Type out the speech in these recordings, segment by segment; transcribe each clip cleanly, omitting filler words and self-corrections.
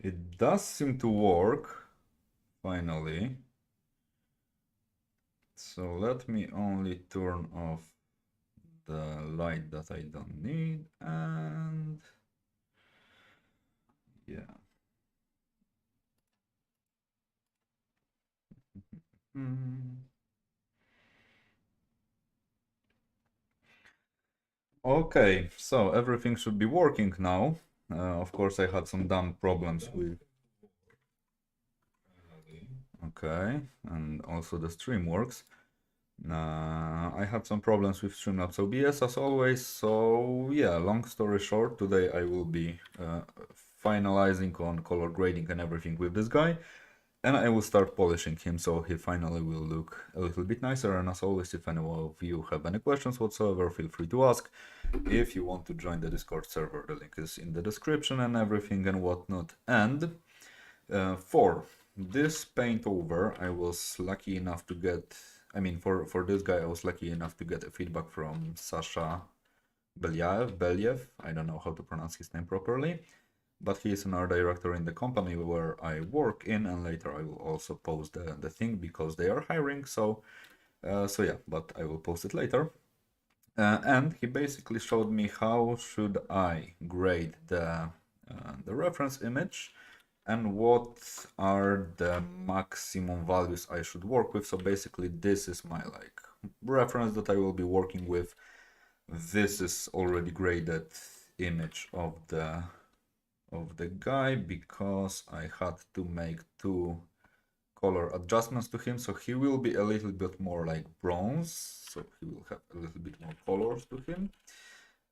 It does seem to work, finally. So let me only turn off the light that I don't need, and yeah. Okay, so everything should be working now. Of course, I had some dumb problems with. Okay, and also the stream works. I had some problems with Streamlabs OBS as always, so yeah, long story short, today I will be finalizing on color grading and everything with this guy, and I will start polishing him so he finally will look a little bit nicer. And as always, if any of you have any questions whatsoever, feel free to ask. If you want to join the Discord server, the link is in the description and everything and whatnot. And for this paint over, I was lucky enough to get, I mean, for this guy, I was lucky enough to get a feedback from Sasha Believ. I don't know how to pronounce his name properly, but he is an art director in the company where I work in, and later I will also post the thing because they are hiring. So yeah, but I will post it later. And he basically showed me how should I grade the reference image and what are the maximum values I should work with. So basically this is my like reference that I will be working with. This is already graded image of the guy because I had to make 2 color adjustments to him, so he will be a little bit more like bronze, so he will have a little bit more colors to him,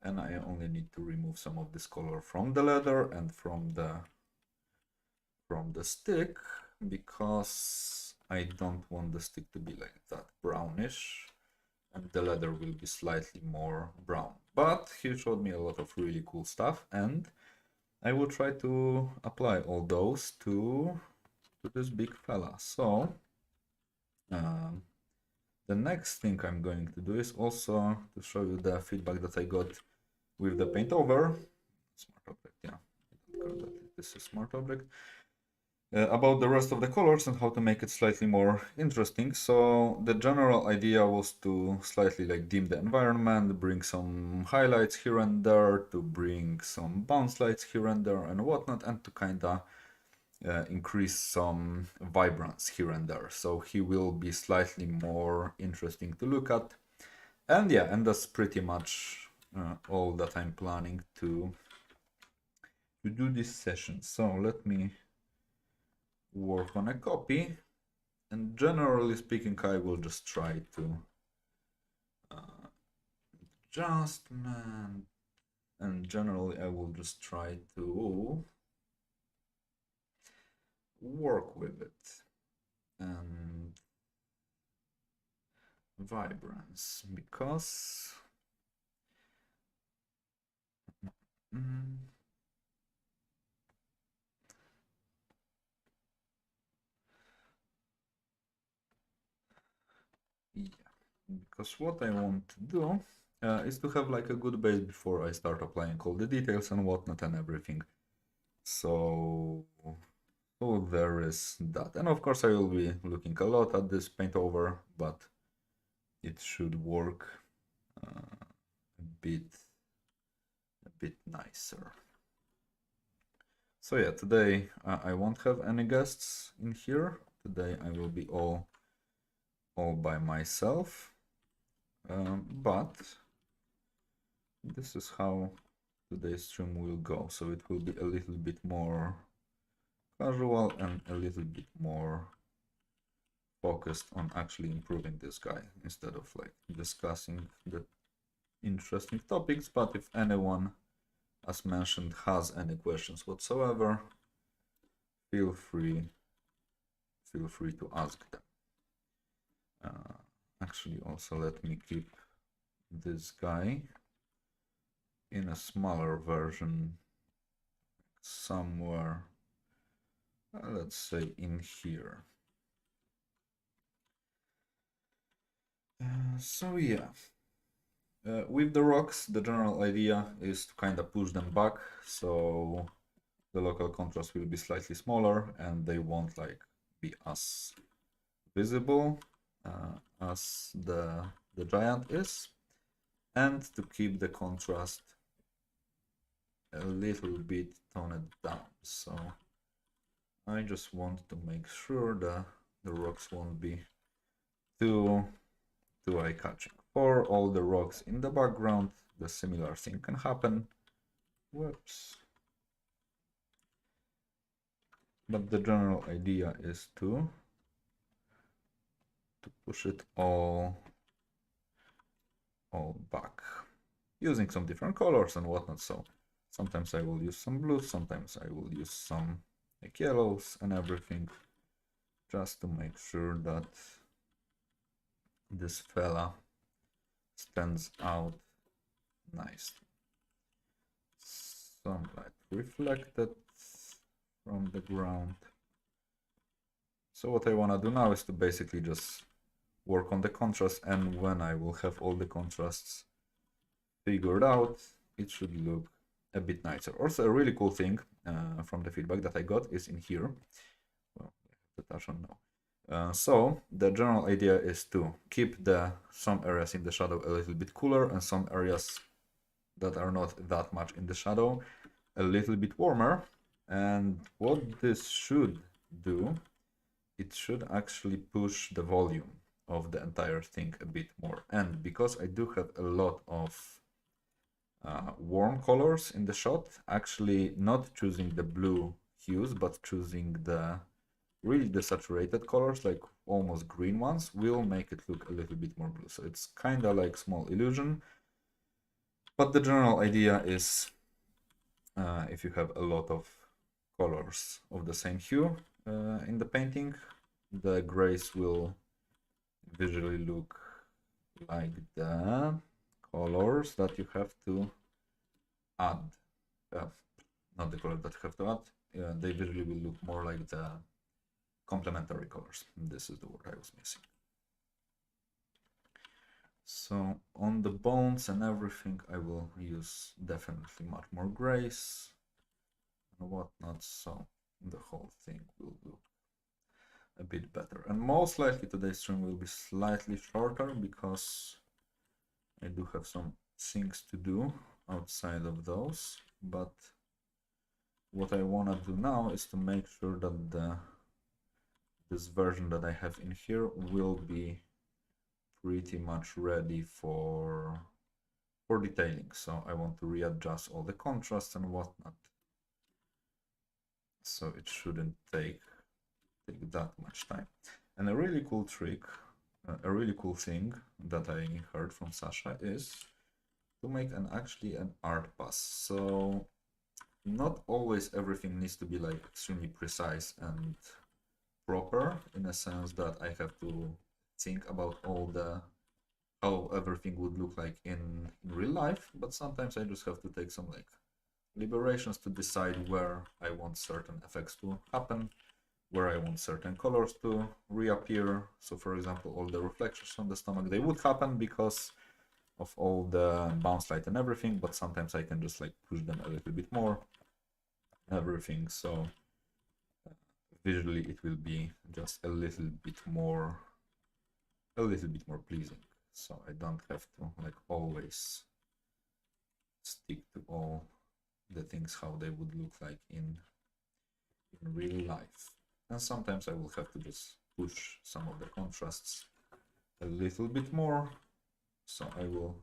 and I only need to remove some of this color from the leather and from the stick because I don't want the stick to be like that brownish, and the leather will be slightly more brown. But he showed me a lot of really cool stuff, and I will try to apply all those to this big fella. So the next thing I'm going to do is also to show you the feedback that I got with the paint over. Smart object, yeah. This is smart object. About the rest of the colors and how to make it slightly more interesting. So the general idea was to slightly like dim the environment, bring some highlights here and there, to bring some bounce lights here and there and whatnot, and to kinda increase some vibrance here and there. So he will be slightly more interesting to look at. And yeah, and that's pretty much all that I'm planning to do this session. So let me work on a copy, and generally speaking I will just try to adjustment, and generally I will just try to work with it and vibrance because yeah, because what I want to do is to have like a good base before I start applying all the details and whatnot and everything. So there is that. And of course I will be looking a lot at this paint over, but it should work a bit nicer. So yeah, today I won't have any guests in here. Today I will be all by myself. But this is how today's stream will go. So it will be a little bit more casual and a little bit more focused on actually improving this guy instead of like discussing the interesting topics. But if anyone, as mentioned, has any questions whatsoever, feel free to ask them. Actually, also let me keep this guy in a smaller version somewhere, let's say in here. So yeah, with the rocks, the general idea is to kind of push them back. So the local contrast will be slightly smaller and they won't like be as visible as the giant is. And to keep the contrast a little bit toned down. So I just want to make sure that the rocks won't be too eye-catching. For all the rocks in the background, the similar thing can happen. Whoops. But the general idea is to push it all back, using some different colors and whatnot. So sometimes I will use some blues, sometimes I will use some like yellows and everything, just to make sure that this fella stands out nicely. Some light reflected from the ground. So what I want to do now is to basically just work on the contrast, and when I will have all the contrasts figured out, it should look a bit nicer. Also, a really cool thing from the feedback that I got is in here. Well, I have to touch on now. So the general idea is to keep some areas in the shadow a little bit cooler and some areas that are not that much in the shadow a little bit warmer. And what this should do, it should actually push the volume of the entire thing a bit more. And because I do have a lot of warm colors in the shot, actually not choosing the blue hues, but choosing the really the saturated colors, like almost green ones, will make it look a little bit more blue. So it's kind of like small illusion. But the general idea is if you have a lot of colors of the same hue in the painting, the grays will visually look like the colors that you have to add. Not the color that you have to add. They visually will look more like the complementary colors. This is the word I was missing. So on the bones and everything, I will use definitely much more grays and whatnot, so the whole thing will look a bit better. And most likely today's stream will be slightly shorter because I do have some things to do outside of those, but what I want to do now is to make sure that this version that I have in here will be pretty much ready for detailing. So I want to readjust all the contrast and whatnot. So it shouldn't take that much time. And a really cool trick, a really cool thing that I heard from Sasha is to make actually an art pass. So not always everything needs to be like extremely precise and proper, in a sense that I have to think about how everything would look like in real life, but sometimes I just have to take some like liberations to decide where I want certain effects to happen, where I want certain colors to reappear. So for example, all the reflections on the stomach, they would happen because of all the bounce light and everything, but sometimes I can just like push them a little bit more, everything. So visually it will be just a little bit more pleasing. So I don't have to like always stick to all the things how they would look like in real life. And sometimes I will have to just push some of the contrasts a little bit more, so I will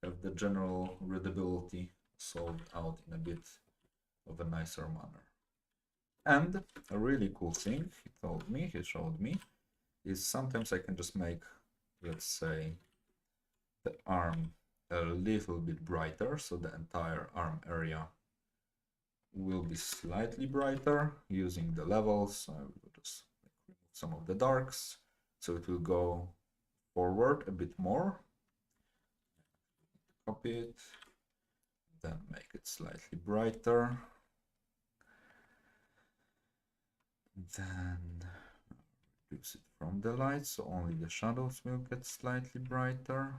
have the general readability solved out in a bit of a nicer manner. And a really cool thing he showed me, is sometimes I can just make, let's say, the arm a little bit brighter, so the entire arm area will be slightly brighter using the levels. I will just remove some of the darks, so it will go forward a bit more. Copy it, then make it slightly brighter. Then reduce it from the light, so only the shadows will get slightly brighter.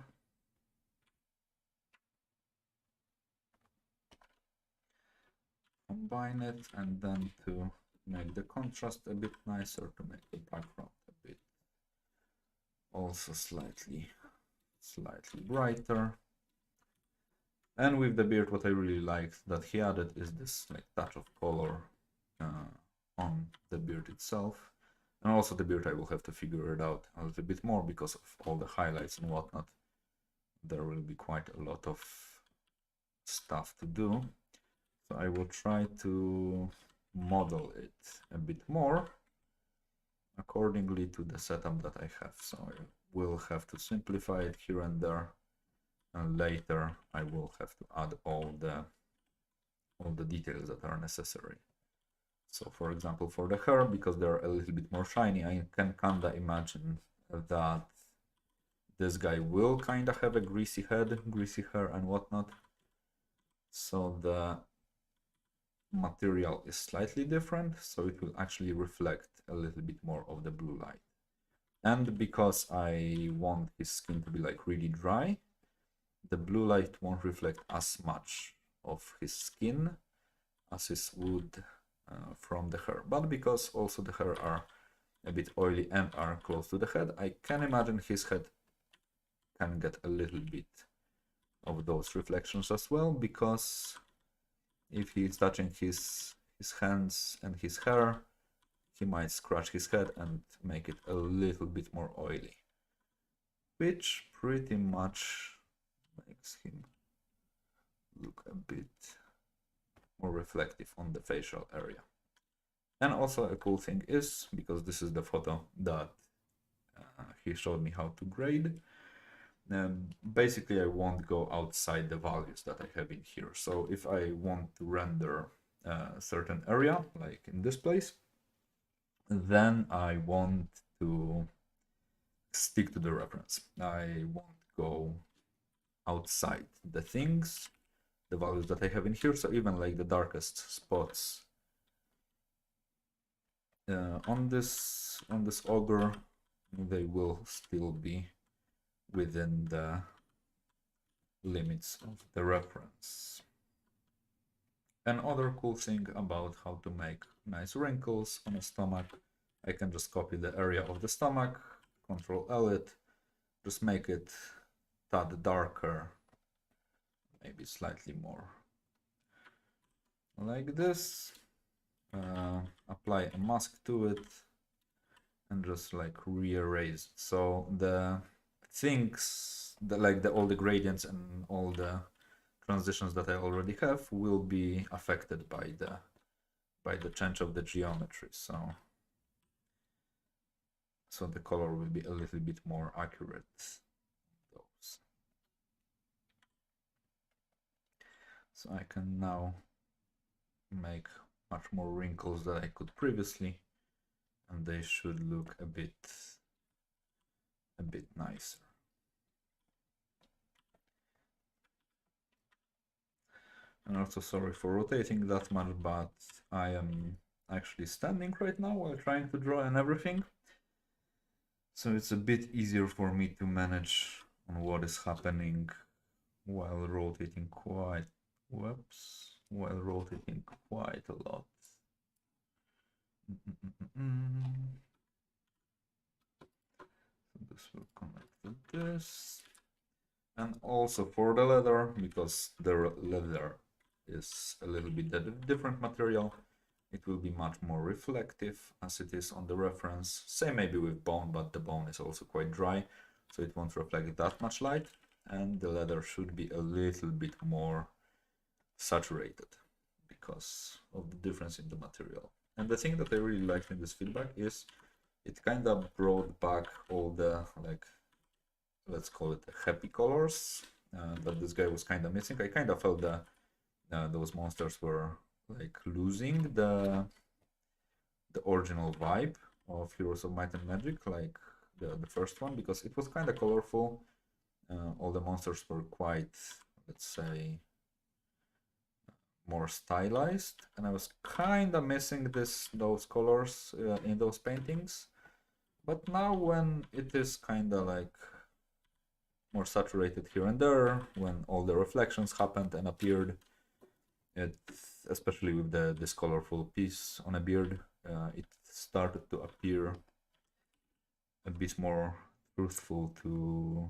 combine it, and then to make the contrast a bit nicer, to make the background a bit also slightly brighter. And with the beard, what I really liked that he added is this like touch of color on the beard itself. And also the beard, I will have to figure it out a little bit more because of all the highlights and whatnot. There will be quite a lot of stuff to do. So I will try to model it a bit more accordingly to the setup that I have. So I will have to simplify it here and there, and later I will have to add all the details that are necessary. So for example, for the hair, because they're a little bit more shiny, I can kinda imagine that this guy will kinda have a greasy head, greasy hair and whatnot. So the material is slightly different, so it will actually reflect a little bit more of the blue light. And because I want his skin to be like really dry, the blue light won't reflect as much of his skin as it would from the hair. But because also the hair are a bit oily and are close to the head, I can imagine his head can get a little bit of those reflections as well, because if he is touching his hands and his hair, he might scratch his head and make it a little bit more oily, which pretty much makes him look a bit more reflective on the facial area. And also a cool thing is, because this is the photo that he showed me how to grade, basically I won't go outside the values that I have in here. So if I want to render a certain area, like in this place, then I want to stick to the reference. I won't go outside the things, the values that I have in here. So even like the darkest spots on this ogre, they will still be within the limits of the reference. Another cool thing about how to make nice wrinkles on a stomach, I can just copy the area of the stomach, Control L it, just make it a tad darker, maybe slightly more like this, apply a mask to it, and just like re-erase. So the things that all the gradients and all the transitions that I already have will be affected by the change of the geometry. So the color will be a little bit more accurate. So I can now make much more wrinkles than I could previously, and they should look a bit nicer. And also sorry for rotating that much, but I am actually standing right now while trying to draw and everything. So it's a bit easier for me to manage on what is happening while rotating quite a lot. So this will connect to this. And also for the leather, because the leather is a little bit different material, it will be much more reflective as it is on the reference. Same maybe with bone, but the bone is also quite dry, so it won't reflect that much light, and the leather should be a little bit more saturated because of the difference in the material. And the thing that I really liked in this feedback is it kind of brought back all the, like, let's call it happy colors that this guy was kind of missing. I kind of felt that those monsters were like losing the original vibe of Heroes of Might and Magic, like the first one, because it was kind of colorful. All the monsters were quite, let's say, more stylized, and I was kind of missing those colors in those paintings. But now when it is kind of like more saturated here and there, when all the reflections happened and appeared, especially with this colorful piece on a beard, it started to appear a bit more truthful to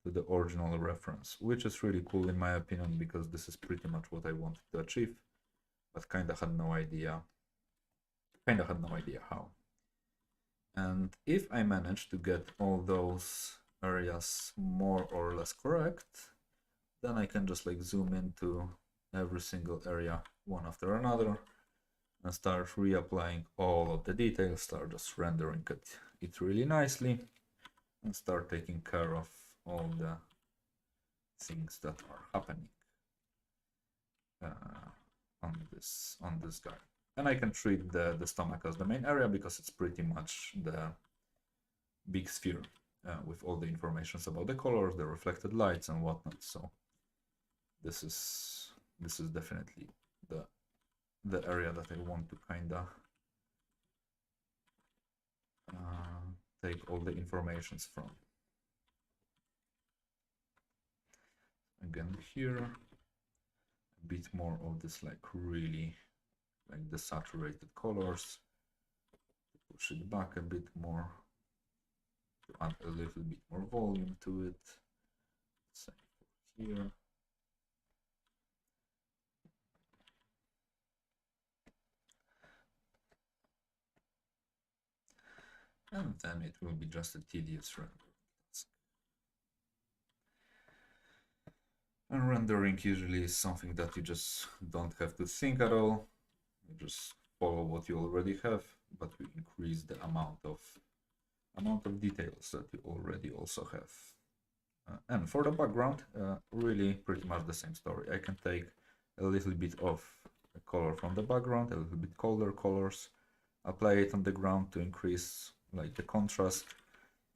the original reference, which is really cool in my opinion, because this is pretty much what I wanted to achieve, but kind of had no idea how. And if I manage to get all those areas more or less correct, then I can just like zoom into every single area one after another and start reapplying all of the details, start just rendering it really nicely, and start taking care of all the things that are happening on this guy. And I can treat the stomach as the main area because it's pretty much the big sphere with all the information about the colors, the reflected lights and whatnot. So this is definitely the area that I want to kinda take all the informations from. Again here, a bit more of this like really like the saturated colors, push it back a bit more to add a little bit more volume to it. Same for here. And then it will be just a tedious render. And rendering usually is something that you just don't have to think at all. You just follow what you already have, but you increase the amount of details that you already also have. And for the background, really pretty much the same story. I can take a little bit of color from the background, a little bit colder colors, apply it on the ground to increase like the contrast.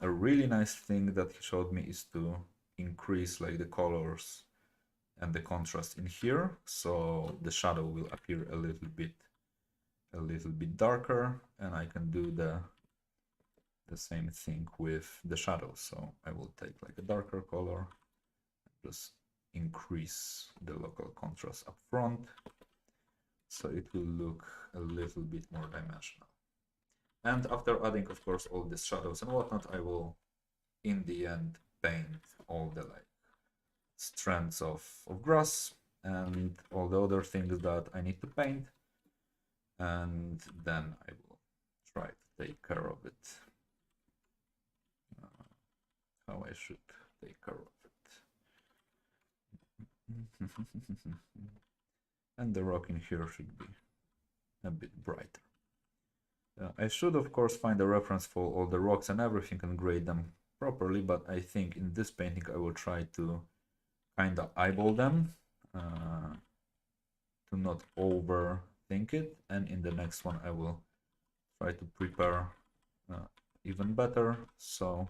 A really nice thing that he showed me is to increase like the colors and the contrast in here, so the shadow will appear a little bit darker, and I can do the same thing with the shadows. So I will take like a darker color, just increase the local contrast up front, so it will look a little bit more dimensional. And after adding, of course, all these shadows and whatnot, I will, in the end, paint all the like strands of grass and all the other things that I need to paint, and then I will try to take care of it how I should take care of it. And the rock in here should be a bit brighter. I should of course find a reference for all the rocks and everything and grade them properly, but I think in this painting I will try to kind of eyeball them to not overthink it, and in the next one I will try to prepare even better, so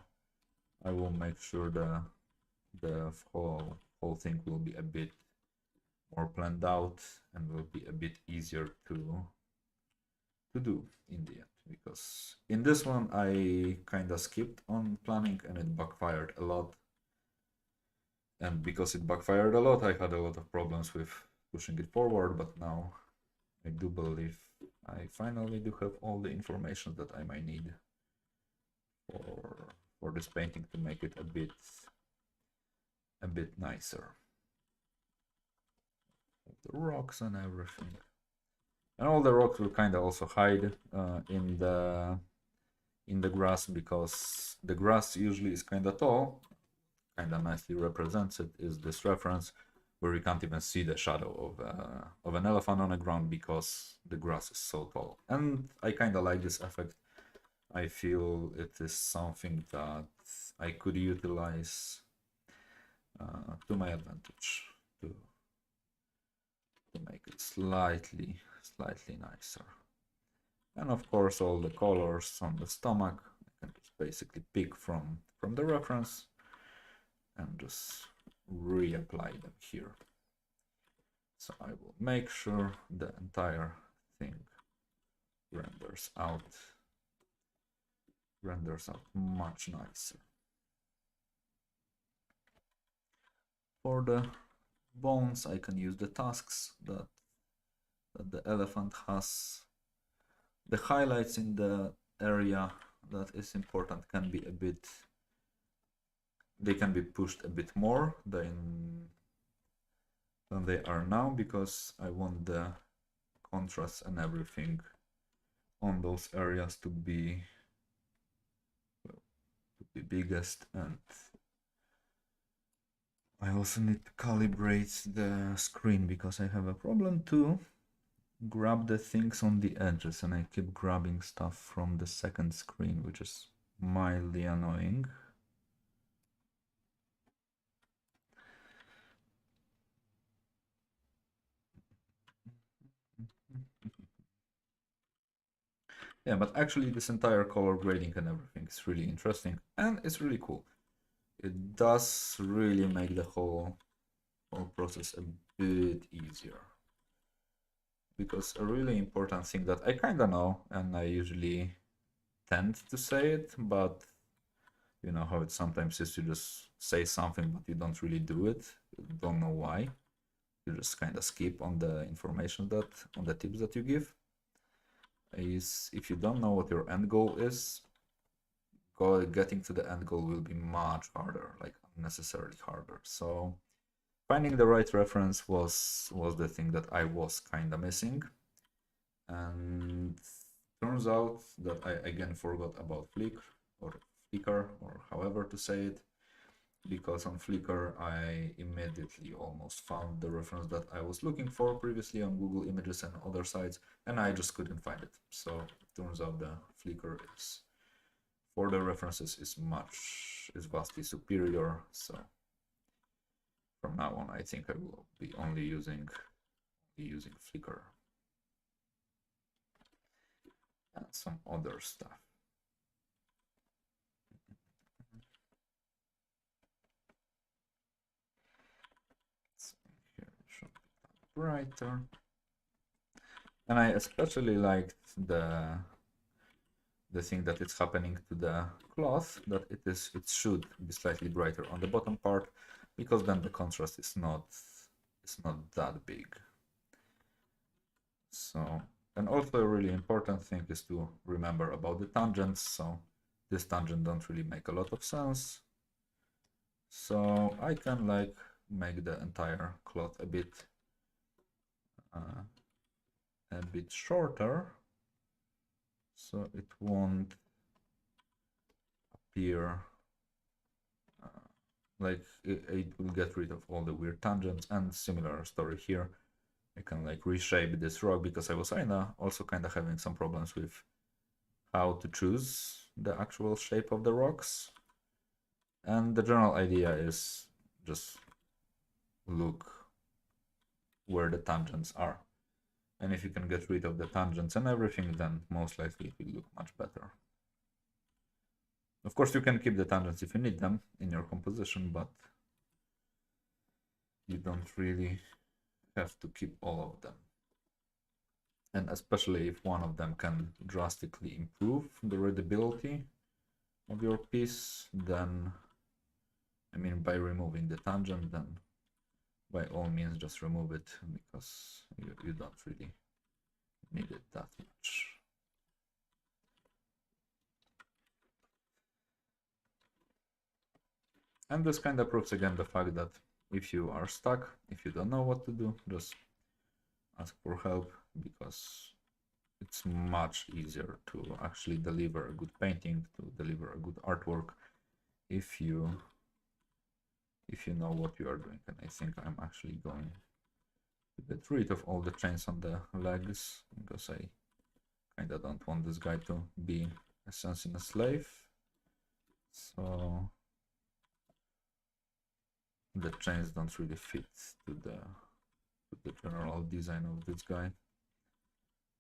I will make sure the whole thing will be a bit more planned out and will be a bit easier to do in the end, because in this one I kind of skipped on planning and it backfired a lot. And because it backfired a lot, I had a lot of problems with pushing it forward, but now I do believe I finally do have all the information that I might need for this painting to make it a bit nicer. The rocks and everything. And all the rocks will kind of also hide in the grass, because the grass usually is kind of tall. Kind of nicely represents it is this reference where you can't even see the shadow of an elephant on the ground because the grass is so tall. And I kind of like this effect. I feel it is something that I could utilize to my advantage to make it slightly nicer. And of course all the colors on the stomach I can just basically pick from the reference and just reapply them here. So I will make sure the entire thing renders out much nicer. For the bones, I can use the tasks that the elephant has. The highlights in the area that is important can be a bit, they can be pushed a bit more than they are now, because I want the contrast and everything on those areas to be biggest. And I also need to calibrate the screen because I have a problem to grab the things on the edges, and I keep grabbing stuff from the second screen, which is mildly annoying. Yeah, but actually this entire color grading and everything is really interesting, and it's really cool. It does really make the whole process a bit easier. Because a really important thing that I kinda know, and I usually tend to say it, but you know how it sometimes is, you just say something but you don't really do it. You don't know why. You just kind of skip on the information that, on the tips that you give. Is if you don't know what your end goal is, getting to the end goal will be much harder, like unnecessarily harder. So finding the right reference was the thing that I was kind of missing. And turns out that I again forgot about Flickr, or however to say it, because on Flickr I immediately almost found the reference that I was looking for previously on Google Images and other sites, and I just couldn't find it. So it turns out the Flickr is, for the references, is vastly superior. So from now on, I think I will be only using Flickr and some other stuff. So here it should be brighter. And I especially liked the thing that it's happening to the cloth, that it should be slightly brighter on the bottom part, because then the contrast is not that big. So, and also a really important thing is to remember about the tangents. So this tangent don't really make a lot of sense. So I can like make the entire cloth a bit shorter, so it won't appear like it will get rid of all the weird tangents. And similar story here, I can like reshape this rock, because I was also kind of having some problems with how to choose the actual shape of the rocks. And the general idea is just look where the tangents are, and if you can get rid of the tangents and everything, then most likely it will look much better. Of course, you can keep the tangents if you need them in your composition, but you don't really have to keep all of them. And especially if one of them can drastically improve the readability of your piece, then, I mean, by removing the tangent, then by all means just remove it, because you don't really need it that much. And this kind of proves again the fact that if you are stuck, if you don't know what to do, just ask for help, because it's much easier to actually deliver a good painting, to deliver a good artwork, if you know what you are doing. And I think I'm actually going to get rid of all the chains on the legs, because I kind of don't want this guy to be a sensitive slave. So the chains don't really fit to the general design of this guy.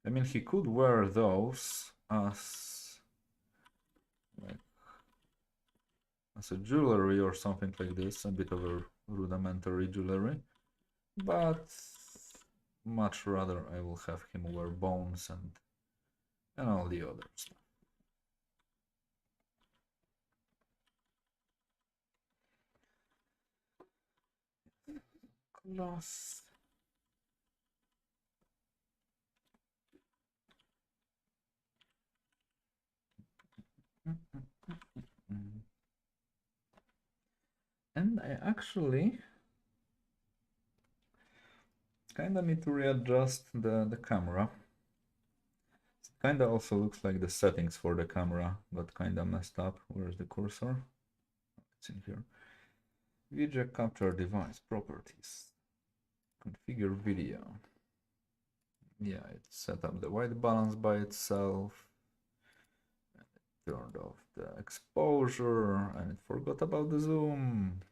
I mean, he could wear those as like as a jewelry or something like this, a bit of a rudimentary jewelry, but much rather I will have him wear bones and all the other stuff. Plus. And I actually kind of need to readjust the camera. It kind of also looks like the settings for the camera got kind of messed up. Where's the cursor? It's in here. VJ capture device properties. Configure video. Yeah, it set up the white balance by itself. It turned off the exposure and it forgot about the zoom.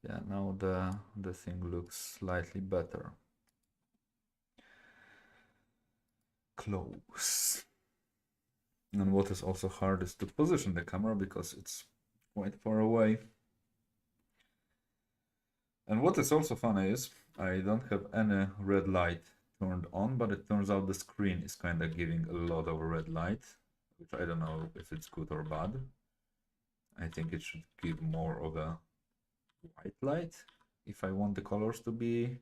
Yeah, now the thing looks slightly better. Close. And what is also hard is to position the camera because it's quite far away. And what is also funny is I don't have any red light turned on, but it turns out the screen is kind of giving a lot of red light, which I don't know if it's good or bad. I think it should give more of a white light if I want the colors to be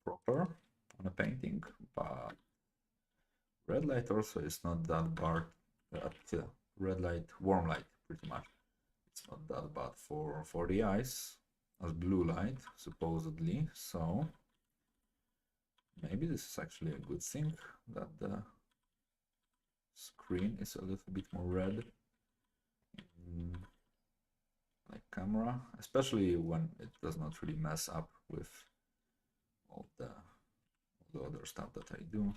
proper on a painting, but red light also is not that bad. Red light, warm light, pretty much. It's not that bad for the eyes as blue light, supposedly. So maybe this is actually a good thing that the screen is a little bit more red, like camera, especially when it does not really mess up with all the other stuff that I do.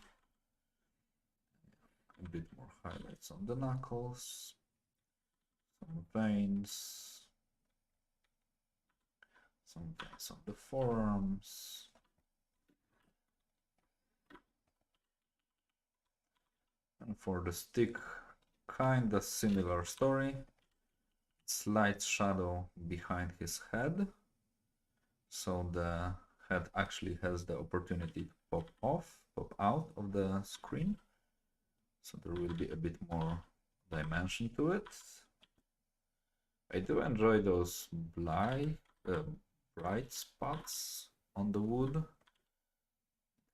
A bit more highlights on the knuckles, some veins, some veins on the forearms. And for the stick, kinda similar story. Slight shadow behind his head, so the head actually has the opportunity to pop out of the screen. So there will be a bit more dimension to it. I do enjoy those bright spots on the wood.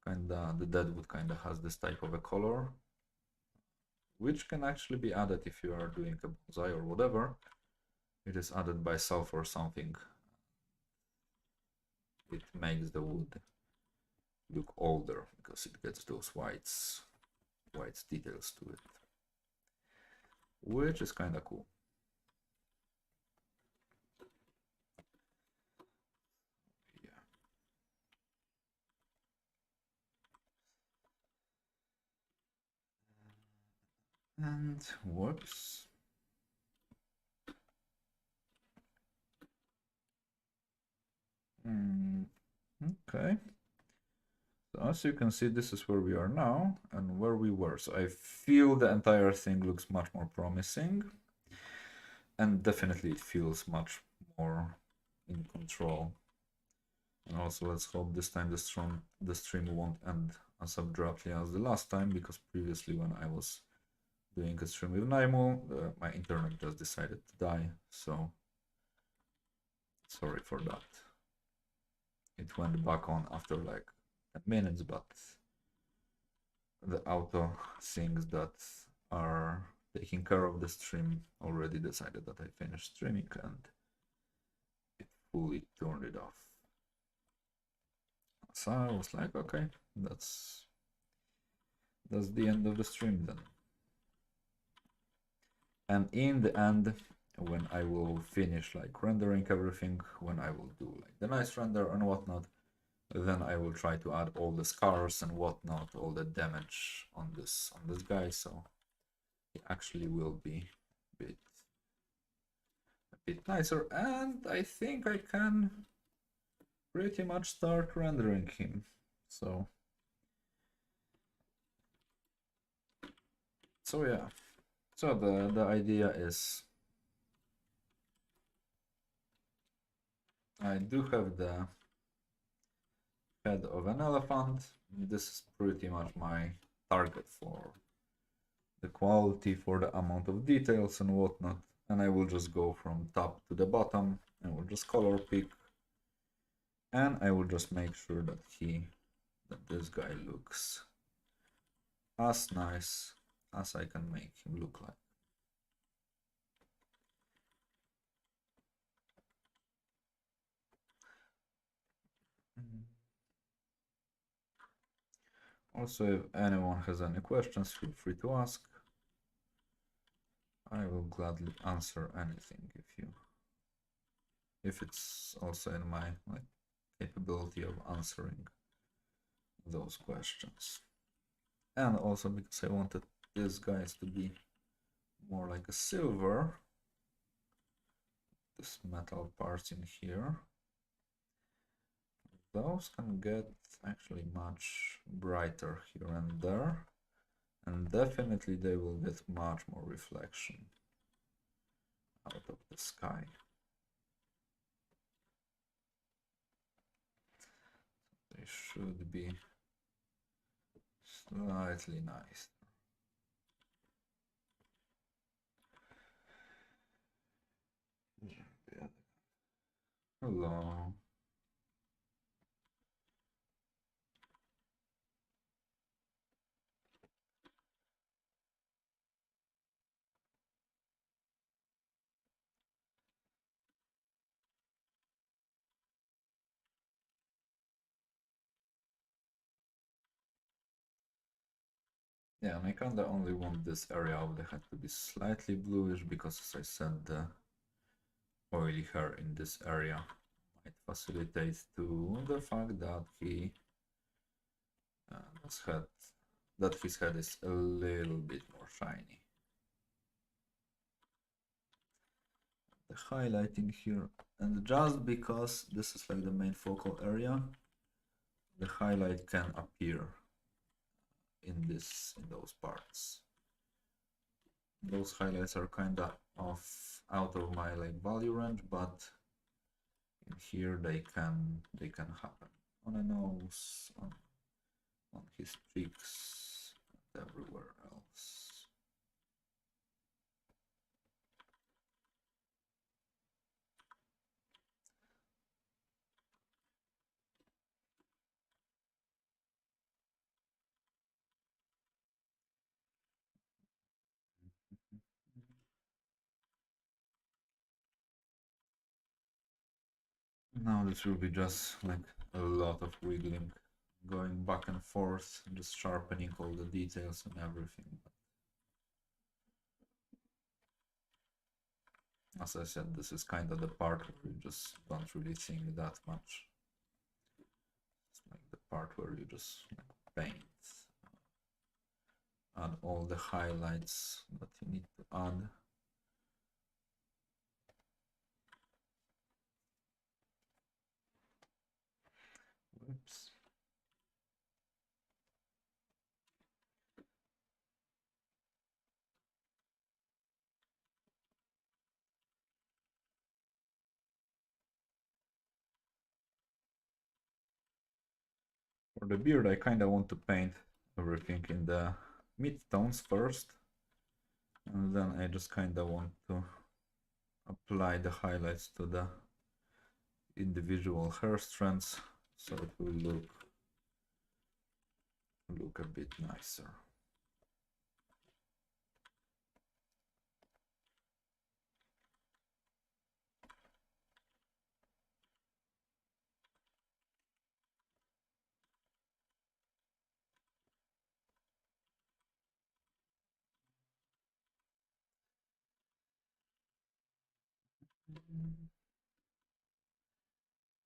The dead wood kinda has this type of a color, which can actually be added if you are doing a bonsai or whatever. It is added by self or something. It makes the wood look older because it gets those white details to it, which is kind of cool. Yeah. And whoops. Okay. So as you can see, this is where we are now and where we were. So I feel the entire thing looks much more promising. And definitely it feels much more in control. And also let's hope this time the stream won't end as abruptly as the last time, because previously when I was doing a stream with Naimo, my internet just decided to die, so sorry for that. It went back on after like 10 minutes, but the auto things that are taking care of the stream already decided that I finished streaming and it fully turned it off. So I was like, okay, that's the end of the stream then. And in the end, when I will finish like rendering everything, when I will do like the nice render and whatnot, then I will try to add all the scars and whatnot, all the damage on this guy, so it actually will be a bit nicer. And I think I can pretty much start rendering him. So yeah. So the idea is I do have the head of an elephant. This is pretty much my target for the quality, for the amount of details and whatnot. And I will just go from top to the bottom and we'll just color pick And I will just make sure that this guy looks as nice as I can make him look like. Also, if anyone has any questions, feel free to ask. I will gladly answer anything if it's also in my capability of answering those questions. And also because I wanted these guys to be more like a silver, this metal parts in here, those can get actually much brighter here and there, and definitely they will get much more reflection out of the sky. They should be slightly nice. Hello. Yeah, and I kinda only want this area of the head to be slightly bluish because, as I said, the oily hair in this area might facilitate to the fact that his head is a little bit more shiny. The highlighting here, and just because this is like the main focal area, the highlight can appear in those parts. Those highlights are kinda out of my value range, but in here they can happen on a nose, on his cheeks, and everywhere else. Now this will be just like a lot of wiggling, going back and forth, just sharpening all the details and everything. As I said, this is kind of the part where you just don't really think that much. It's like the part where you just paint, add all the highlights that you need to add. Whoops. For the beard, I kind of want to paint everything in the mid-tones first, and then I just kind of want to apply the highlights to the individual hair strands, so it will look a bit nicer.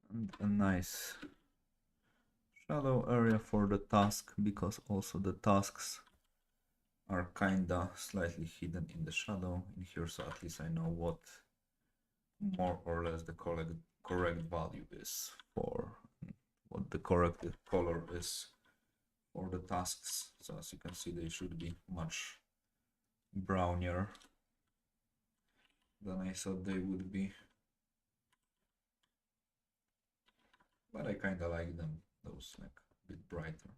And a nice shadow area for the tusk, because also the tusks are kinda slightly hidden in the shadow in here, so at least I know what more or less the correct value is for what the correct color is for the tusks. So as you can see, they should be much browner than I thought they would be. But I kind of like them, those like a bit brighter.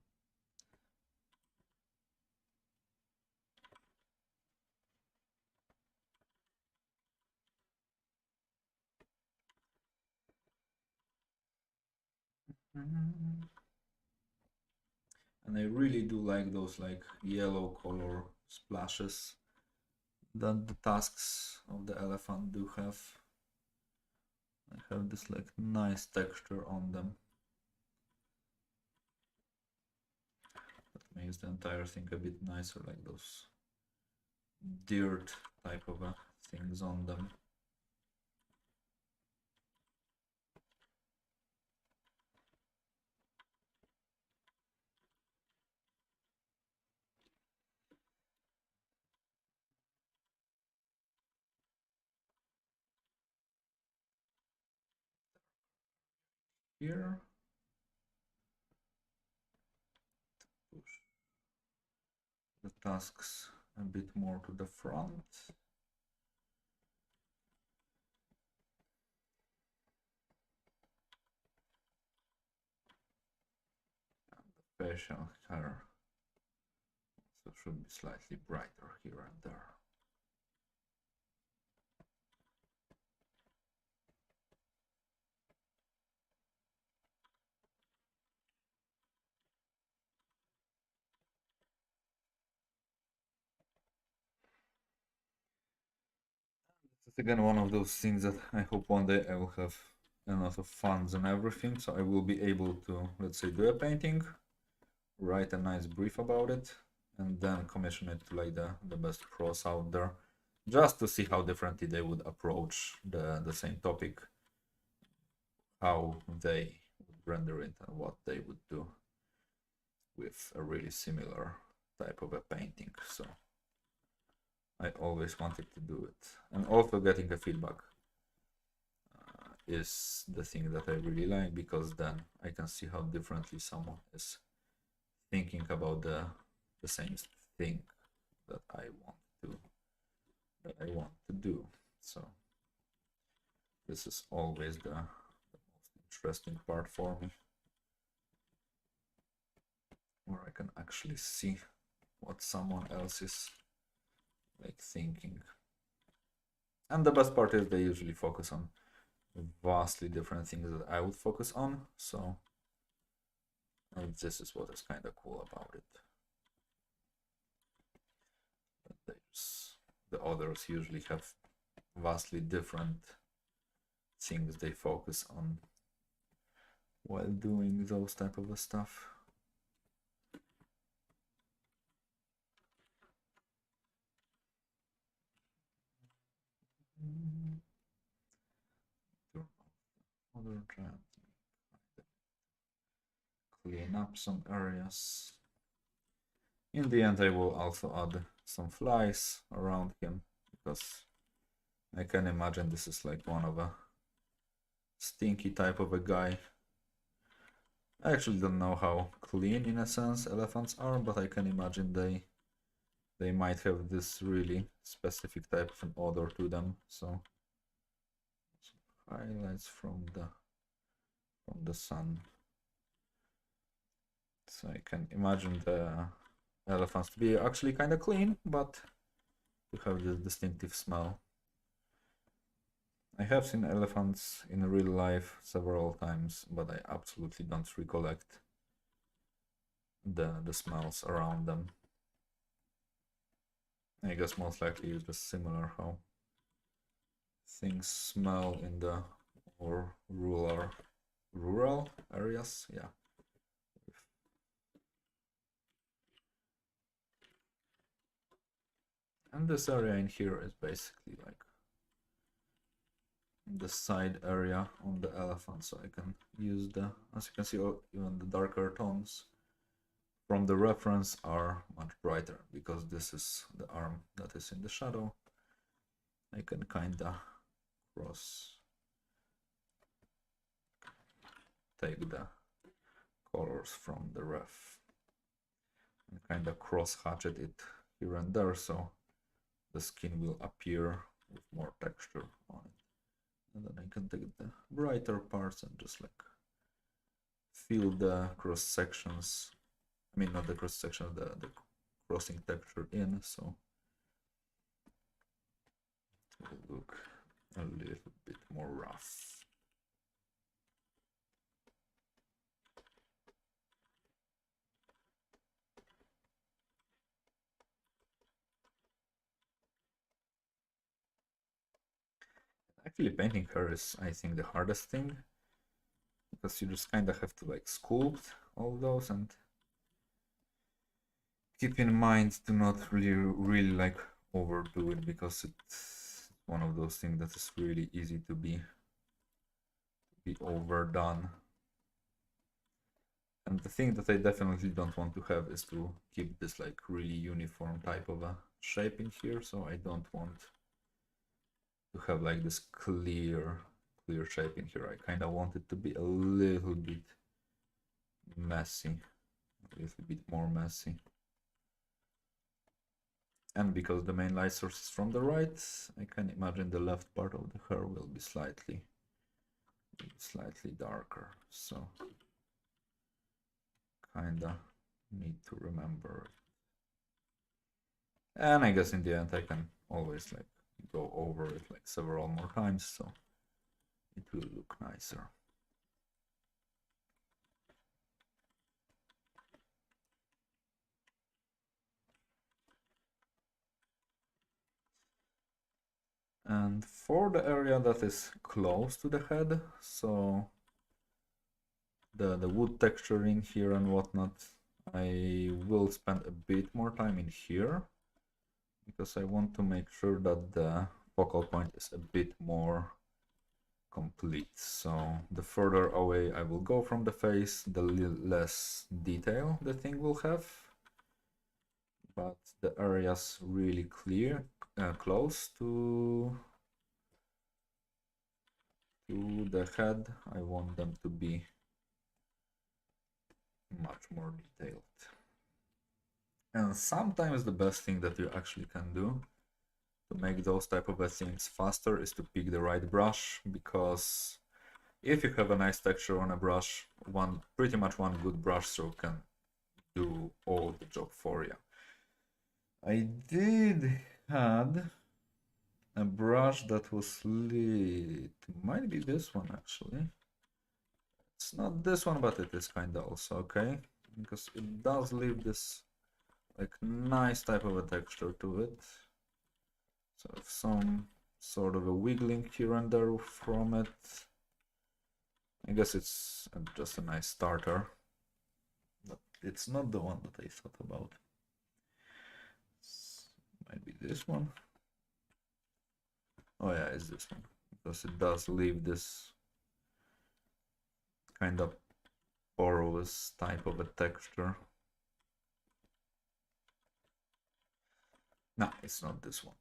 And I really do like those like yellow color splashes that the tusks of the elephant do have. I have this like nice texture on them that makes the entire thing a bit nicer, like those dirt type of things on them. Here, push the tusks a bit more to the front. And the facial hair also should be slightly brighter here and there. This is again one of those things that I hope one day I will have enough of funds and everything, so I will be able to, let's say, do a painting, write a nice brief about it, and then commission it to like the best pros out there, just to see how differently they would approach the same topic, how they would render it, and what they would do with a really similar type of a painting. So I always wanted to do it, and also getting a feedback is the thing that I really like, because then I can see how differently someone is thinking about the same thing that I want to do. So this is always the most interesting part for me, where I can actually see what someone else is like thinking. And the best part is they usually focus on vastly different things that I would focus on. So this is what is kind of cool about it. The others usually have vastly different things they focus on while doing those type of stuff. Other giant. Clean up some areas. In the end, I will also add some flies around him, because I can imagine this is like one of a stinky type of a guy. I actually don't know how clean, in a sense, elephants are, but I can imagine they might have this really specific type of an odor to them. So some highlights from the sun. So I can imagine the elephants to be actually kind of clean, but to have this distinctive smell. I have seen elephants in real life several times, but I absolutely don't recollect the smells around them. I guess most likely it's just similar how things smell in the more rural areas. Yeah. And this area in here is basically like the side area on the elephant, so I can use as you can see, even the darker tones from the reference are much brighter, because this is the arm that is in the shadow. I can kinda take the colors from the ref and kinda cross hatchet it here and there, so the skin will appear with more texture on it. And then I can take the brighter parts and just like fill the cross sections. I mean, not the cross sections, the crossing texture in, so it will look a little bit more rough. Actually, painting her is, I think, the hardest thing, because you just kind of have to like sculpt all those and keep in mind to not really like overdo it, because it's one of those things that is really easy to be overdone. And the thing that I definitely don't want to have is to keep this like really uniform type of a shape in here, so I don't want to have like this clear shape in here. I kind of want it to be a little bit messy, a little bit more messy. And because the main light source is from the right, I can imagine the left part of the hair will be slightly darker, so kinda need to remember it. And I guess in the end I can always like go over it like several more times, so it will look nicer. And for the area that is close to the head, so the wood texturing here and whatnot, I will spend a bit more time in here, because I want to make sure that the focal point is a bit more complete. So the further away I will go from the face, the less detail the thing will have. But the areas really clear, close to the head, I want them to be much more detailed. And sometimes the best thing that you actually can do to make those type of things faster is to pick the right brush, because if you have a nice texture on a brush, pretty much one good brush stroke can do all the job for you. I did had a brush that was lit. Might be this one actually. It's not this one, but it is kinda also okay, because it does leave this like nice type of a texture to it. So some sort of a wiggling here and there from it. I guess it's just a nice starter, but it's not the one that I thought about. Might be this one. Oh yeah, it's this one, because it does leave this kind of porous type of a texture. No, it's not this one.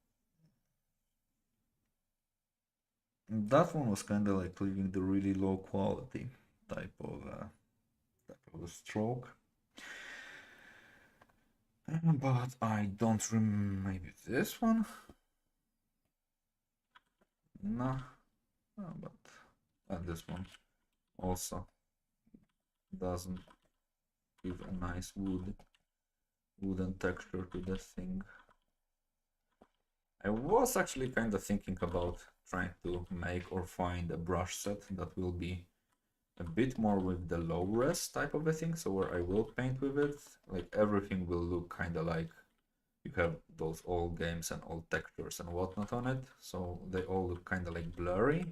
That one was kind of like leaving the really low quality type of a stroke. But I don't remember. Maybe this one. No, but this one also doesn't give a nice wooden texture to the thing. I was actually kind of thinking about trying to make or find a brush set that will be a bit more with the low res type of a thing, so where I will paint with it, like everything will look kind of like you have those old games and old textures and whatnot on it, so they all look kind of like blurry.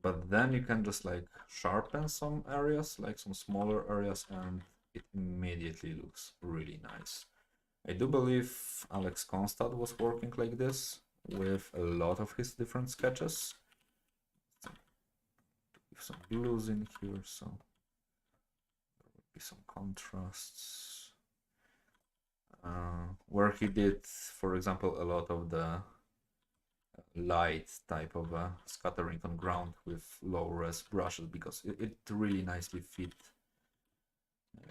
But then you can just like sharpen some areas, like some smaller areas, and it immediately looks really nice. I do believe Alex Konstad was working like this with a lot of his different sketches. Give some blues in here, so there will be some contrasts. Where he did, for example, a lot of the light type of scattering on ground with low res brushes, because it really nicely fit.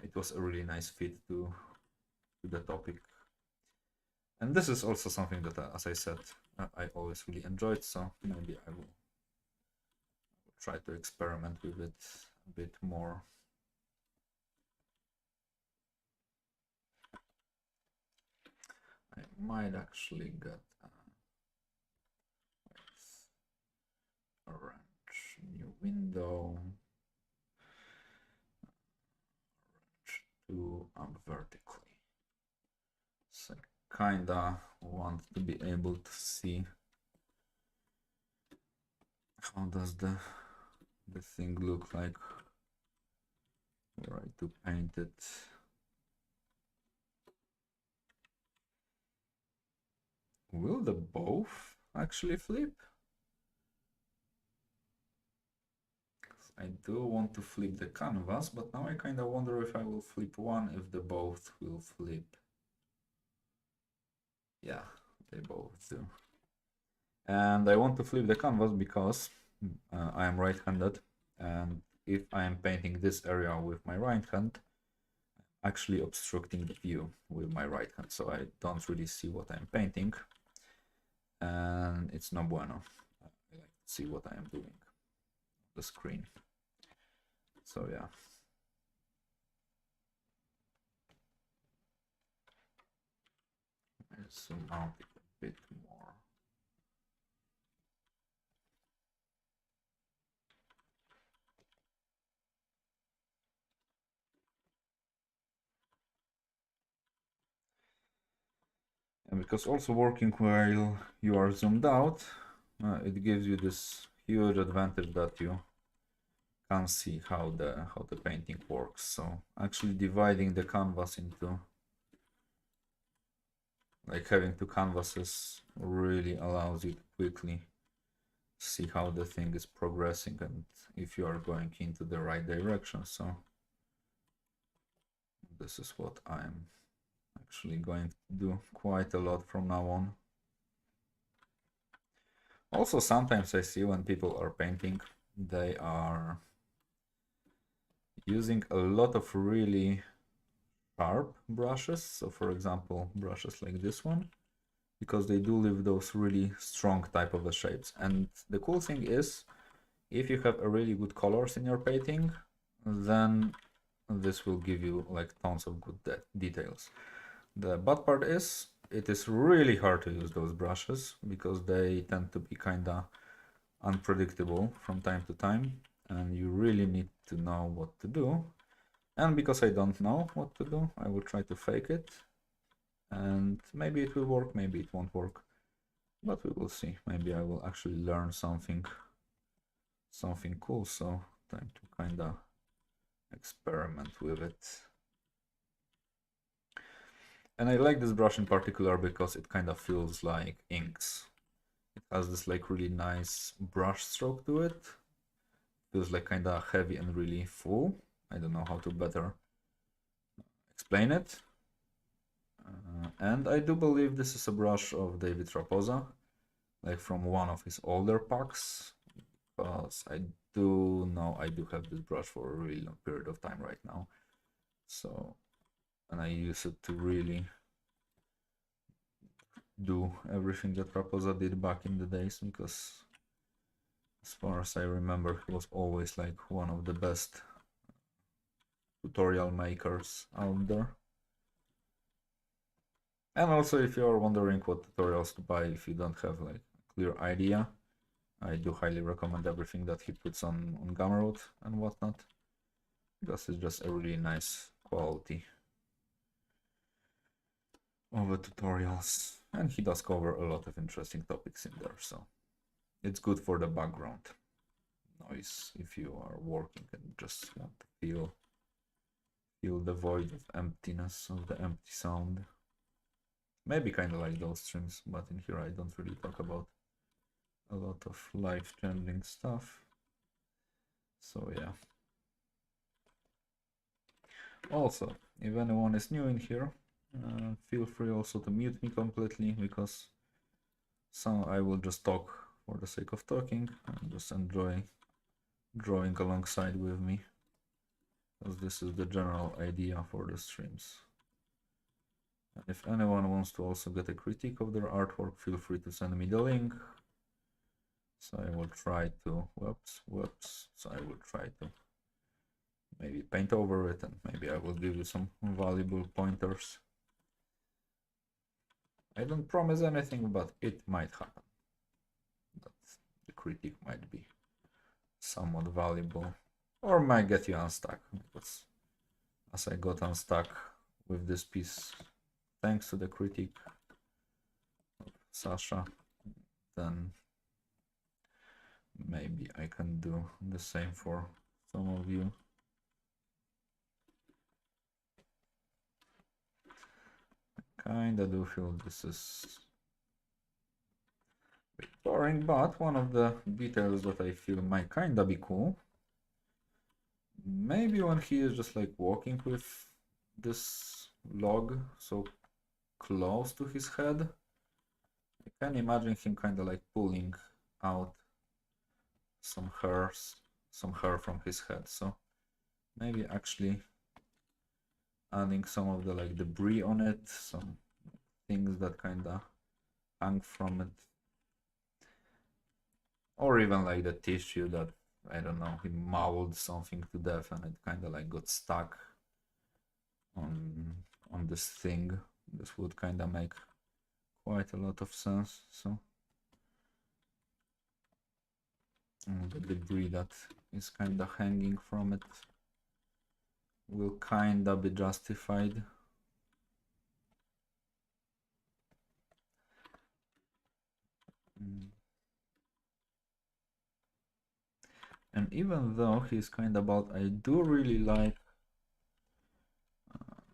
It was a really nice fit to the topic. And this is also something that, as I said, I always really enjoyed, so maybe I will try to experiment with it a bit more. I might actually get orange, new window, orange to up vertically. So I kinda want to be able to see How does the thing look like? Right, to paint it. Will the both actually flip? I do want to flip the canvas, but now I kind of wonder if I will flip one, if the both will flip. Yeah, they both do. And I want to flip the canvas because I am right-handed, and if I am painting this area with my right hand, actually obstructing the view with my right hand, so I don't really see what I'm painting, and it's no bueno. I like to see what I am doing on the screen. So yeah. Let's zoom out a bit more. And because also working while you are zoomed out, it gives you this huge advantage that you can see how the painting works. So actually dividing the canvas into, like, having two canvases really allows you to quickly see how the thing is progressing and if you are going into the right direction. So this is what I'm actually going to do quite a lot from now on. Also, sometimes I see when people are painting, they are using a lot of really sharp brushes. So for example, brushes like this one, because they do leave those really strong type of the shapes. And the cool thing is, if you have a really good colors in your painting, then this will give you like tons of good details. The bad part is, it is really hard to use those brushes because they tend to be kinda unpredictable from time to time, and you really need to know what to do. And because I don't know what to do, I will try to fake it, and maybe it will work, maybe it won't work, but we will see. Maybe I will actually learn something cool, so time to kinda experiment with it. And I like this brush in particular because it kind of feels like inks. It has this like really nice brush stroke to it. Feels like kind of heavy and really full. I don't know how to better explain it. And I do believe this is a brush of David Raposa, like from one of his older packs, because I do know I do have this brush for a really long period of time right now. So, and I use it to really do everything that Raposa did back in the days, because as far as I remember, he was always like one of the best tutorial makers out there. And also, if you're wondering what tutorials to buy if you don't have like a clear idea, I do highly recommend everything that he puts on Gumroad and whatnot, because it's just a really nice quality of the tutorials, and he does cover a lot of interesting topics in there, so it's good for the background noise if you are working and just want to feel the void of emptiness, of the empty sound. Maybe kind of like those streams, but in here I don't really talk about a lot of life-changing stuff. So yeah. Also, if anyone is new in here, feel free also to mute me completely, because I will just talk for the sake of talking and just enjoy drawing alongside with me, because this is the general idea for the streams. And if anyone wants to also get a critique of their artwork, feel free to send me the link. So I will try to, so I will try to maybe paint over it, and maybe I will give you some valuable pointers. I don't promise anything, but it might happen that the critique might be somewhat valuable, or might get you unstuck, because as I got unstuck with this piece thanks to the critique of Sasha, then maybe I can do the same for some of you. Kinda do feel this is a bit boring, but one of the details that I feel might kinda be cool. Maybe when he is just like walking with this log so close to his head, I can imagine him kinda like pulling out some hair from his head. So maybe actually adding some of the like debris on it, some things that kinda hang from it, or even like the tissue that, I don't know, he mauled something to death and it kinda like got stuck on this thing. This would kinda make quite a lot of sense. So the debris that is kinda hanging from it will kinda be justified. And even though he's kinda bald, I do really like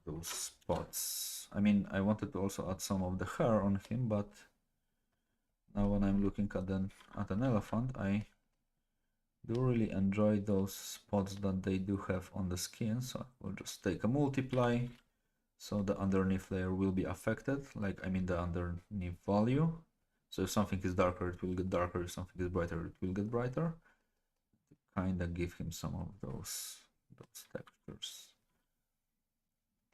those spots. I mean, I wanted to also add some of the hair on him, but now when I'm looking at an elephant, I do really enjoy those spots that they do have on the skin. So we'll just take a multiply, so the underneath layer will be affected, like I mean the underneath value. So if something is darker, it will get darker. If something is brighter, it will get brighter. Kinda give him some of those textures.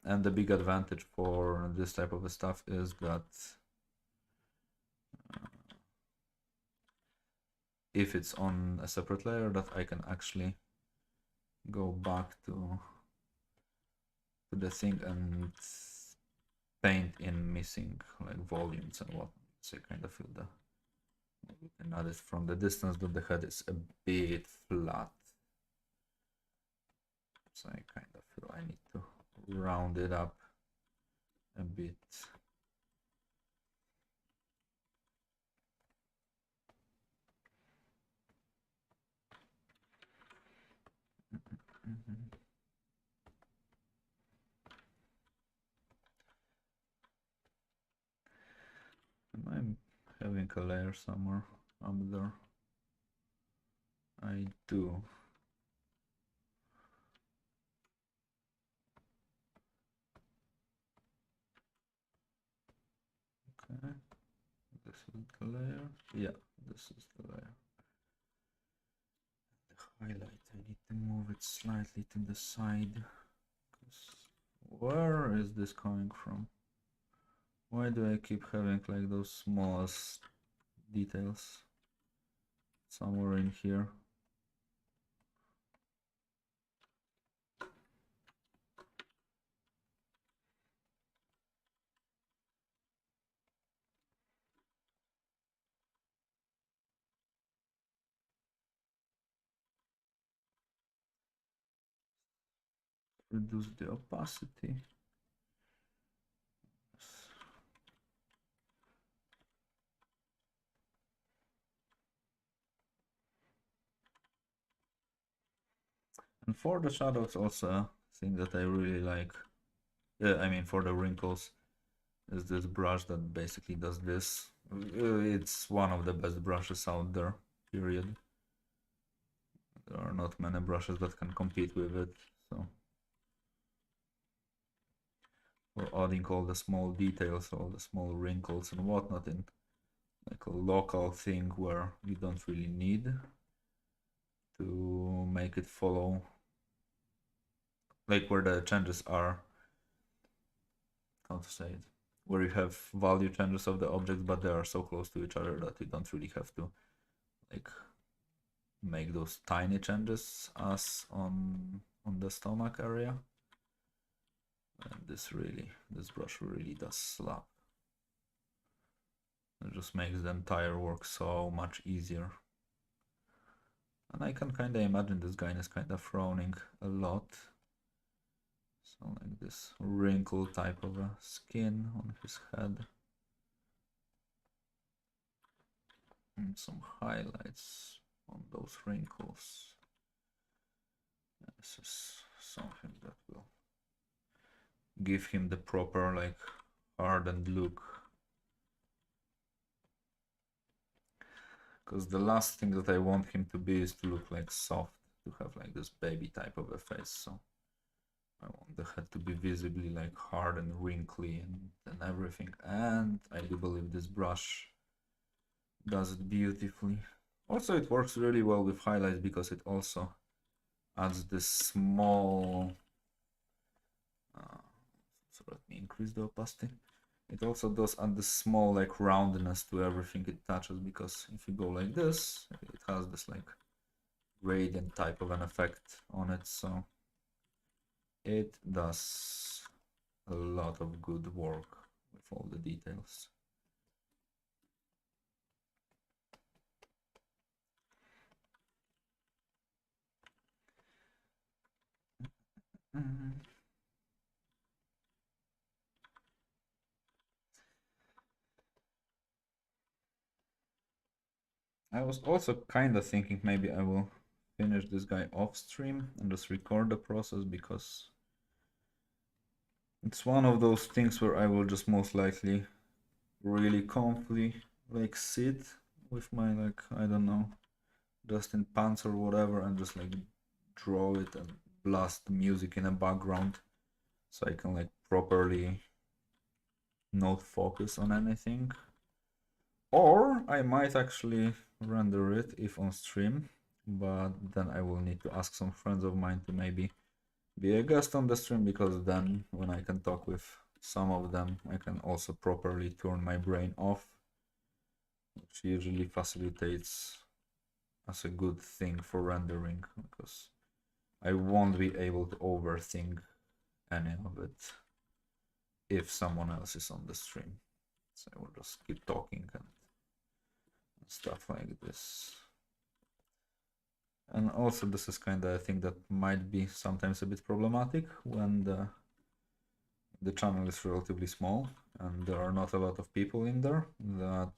And the big advantage for this type of stuff is that if it's on a separate layer, that I can actually go back to the thing and paint in missing like volumes and whatnot. So you kind of feel you can add it from the distance, but the head is a bit flat. So I kind of feel I need to round it up a bit. Am I having a layer somewhere up there? I do. Okay. This is the layer. Yeah, this is the layer. The highlight, I need to move it slightly to the side. Where is this coming from? Why do I keep having like those smallest details somewhere in here? Reduce the opacity. And for the shadows also, a thing that I really like, I mean for the wrinkles, is this brush that basically does this. It's one of the best brushes out there, period. There are not many brushes that can compete with it, so for adding all the small details, all the small wrinkles and whatnot in like a local thing where you don't really need to make it follow, like where the changes are, how to say it, where you have value changes of the objects but they are so close to each other that you don't really have to like make those tiny changes as on the stomach area. And this brush really does slap. It just makes the entire work so much easier. And I can kind of imagine this guy is kind of frowning a lot. So like this wrinkle type of a skin on his head. And some highlights. on those wrinkles. This is something that will give him the proper like hardened look. Because the last thing that I want him to be is to look like soft, to have like this baby type of a face. So I want the head to be visibly like hard and wrinkly and everything. And I do believe this brush does it beautifully. Also, it works really well with highlights because it also adds this small. So let me increase the opacity. It also does add this small like roundness to everything it touches, because if you go like this, it has this like gradient type of an effect on it. So it does a lot of good work with all the details. I was also kind of thinking maybe I will finish this guy off stream and just record the process, because it's one of those things where I will just most likely really comfy like sit with my like, I don't know, just in pants or whatever, and just like draw it and blast the music in the background so I can like properly not focus on anything. Or I might actually render it if on stream, but then I will need to ask some friends of mine to maybe be a guest on the stream, because then when I can talk with some of them, I can also properly turn my brain off, which usually facilitates as a good thing for rendering, because I won't be able to overthink any of it if someone else is on the stream. So I will just keep talking and stuff like this. And also this is kind of a thing that might be sometimes a bit problematic when the channel is relatively small and there are not a lot of people in there, that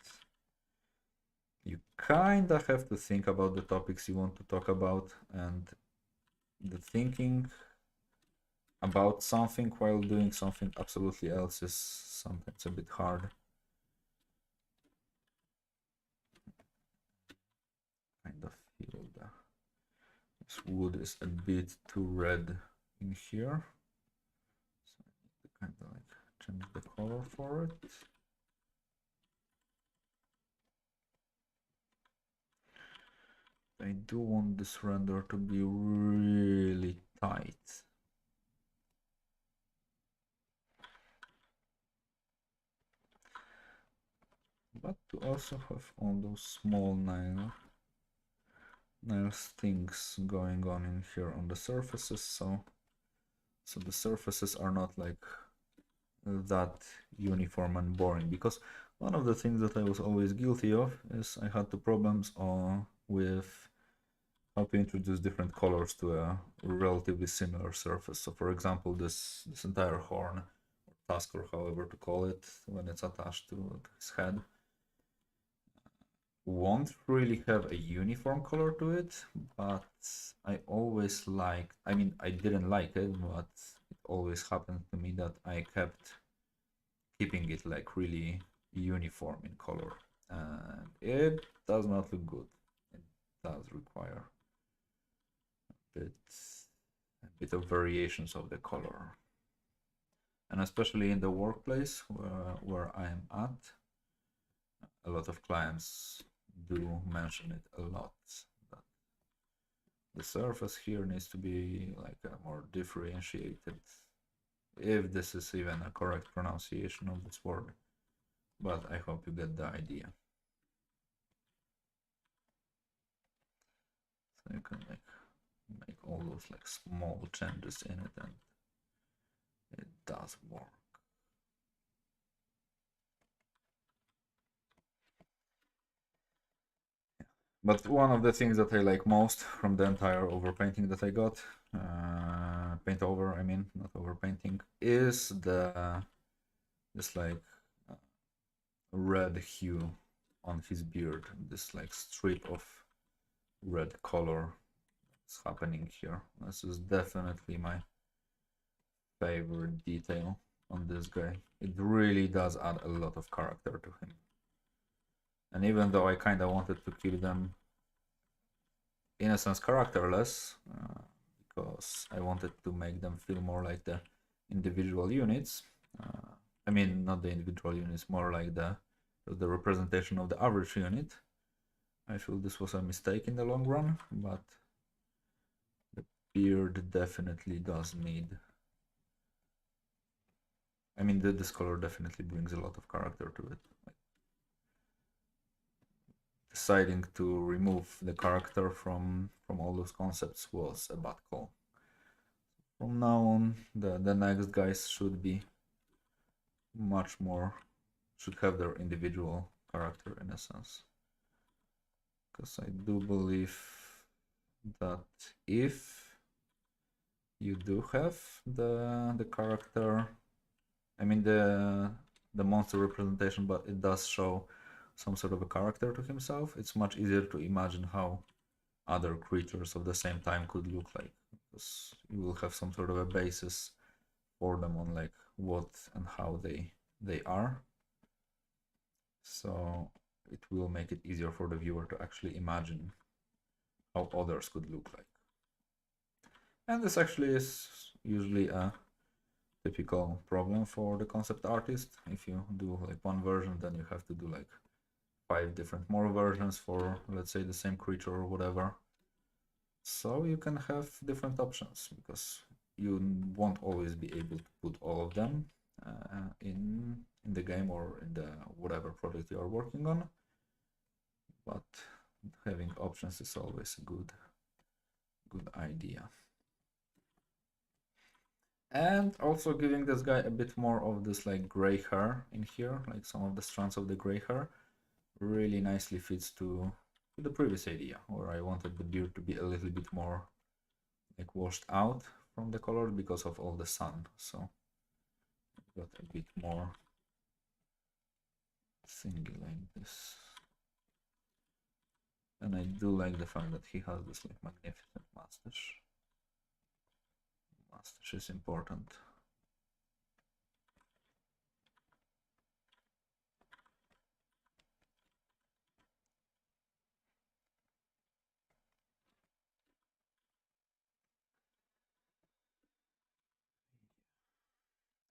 you kind of have to think about the topics you want to talk about, and the thinking about something while doing something absolutely else is sometimes a bit hard. Kind of feel that this wood is a bit too red in here, so I need to kind of like change the color for it. I do want this render to be really tight. But to also have all those small nice things going on in here on the surfaces, so the surfaces are not like that uniform and boring. Because one of the things that I was always guilty of is I had the problems with how to introduce different colors to a relatively similar surface. So for example, this entire horn, or tusk, or however to call it, when it's attached to his head, won't really have a uniform color to it, but I always liked, I mean, I didn't like it, but it always happened to me that I kept keeping it like really uniform in color, and it does not look good. It does require a bit of variations of the color, and especially in the workplace where I am at, a lot of clients do mention it a lot, that the surface here needs to be like a more differentiated, if this is even a correct pronunciation of this word, but I hope you get the idea. So you can like make all those like small changes in it, and it does work. But one of the things that I like most from the entire overpainting that I got, paint over, I mean, not overpainting, is this like red hue on his beard, this like strip of red color that's happening here. This is definitely my favorite detail on this guy. It really does add a lot of character to him. And even though I kind of wanted to keep them in a sense characterless, because I wanted to make them feel more like the individual units. I mean, not the individual units, more like the representation of the average unit. I feel this was a mistake in the long run, but the beard definitely does need. I mean, this color definitely brings a lot of character to it. Like, deciding to remove the character from all those concepts was a bad call. From now on, the next guys should be much more, should have their individual character in a sense. Because I do believe that if you do have the character, I mean the monster representation, but it does show some sort of a character to himself, it's much easier to imagine how other creatures of the same time could look like, because you will have some sort of a basis for them on like what and how they are. So it will make it easier for the viewer to actually imagine how others could look like. And this actually is usually a typical problem for the concept artist. If you do like one version, then you have to do like 5 different more versions for, let's say, the same creature or whatever. So you can have different options, because you won't always be able to put all of them in the game or in the whatever project you are working on, but having options is always a good idea. And also giving this guy a bit more of this like gray hair in here, like some of the strands of the gray hair, really nicely fits to the previous idea, where I wanted the beard to be a little bit more like washed out from the color because of all the sun. So got a bit more thingy like this. And I do like the fact that he has this like magnificent mustache. Mustache is important.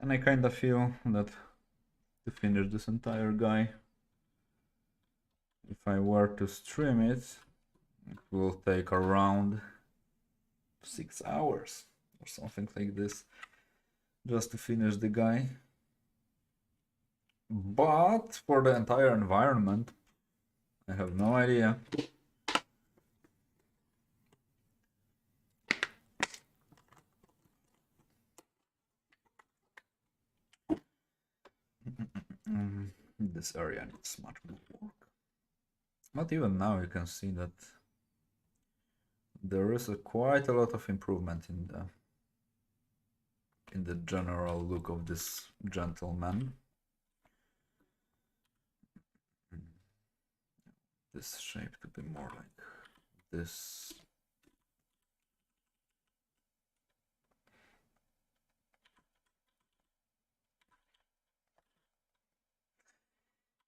And I kind of feel that to finish this entire guy, if I were to stream it, it will take around 6 hours or something like this just to finish the guy. But for the entire environment, I have no idea. This area needs much more work. But even now you can see that there is quite a lot of improvement in the general look of this gentleman. This shape to be more like this.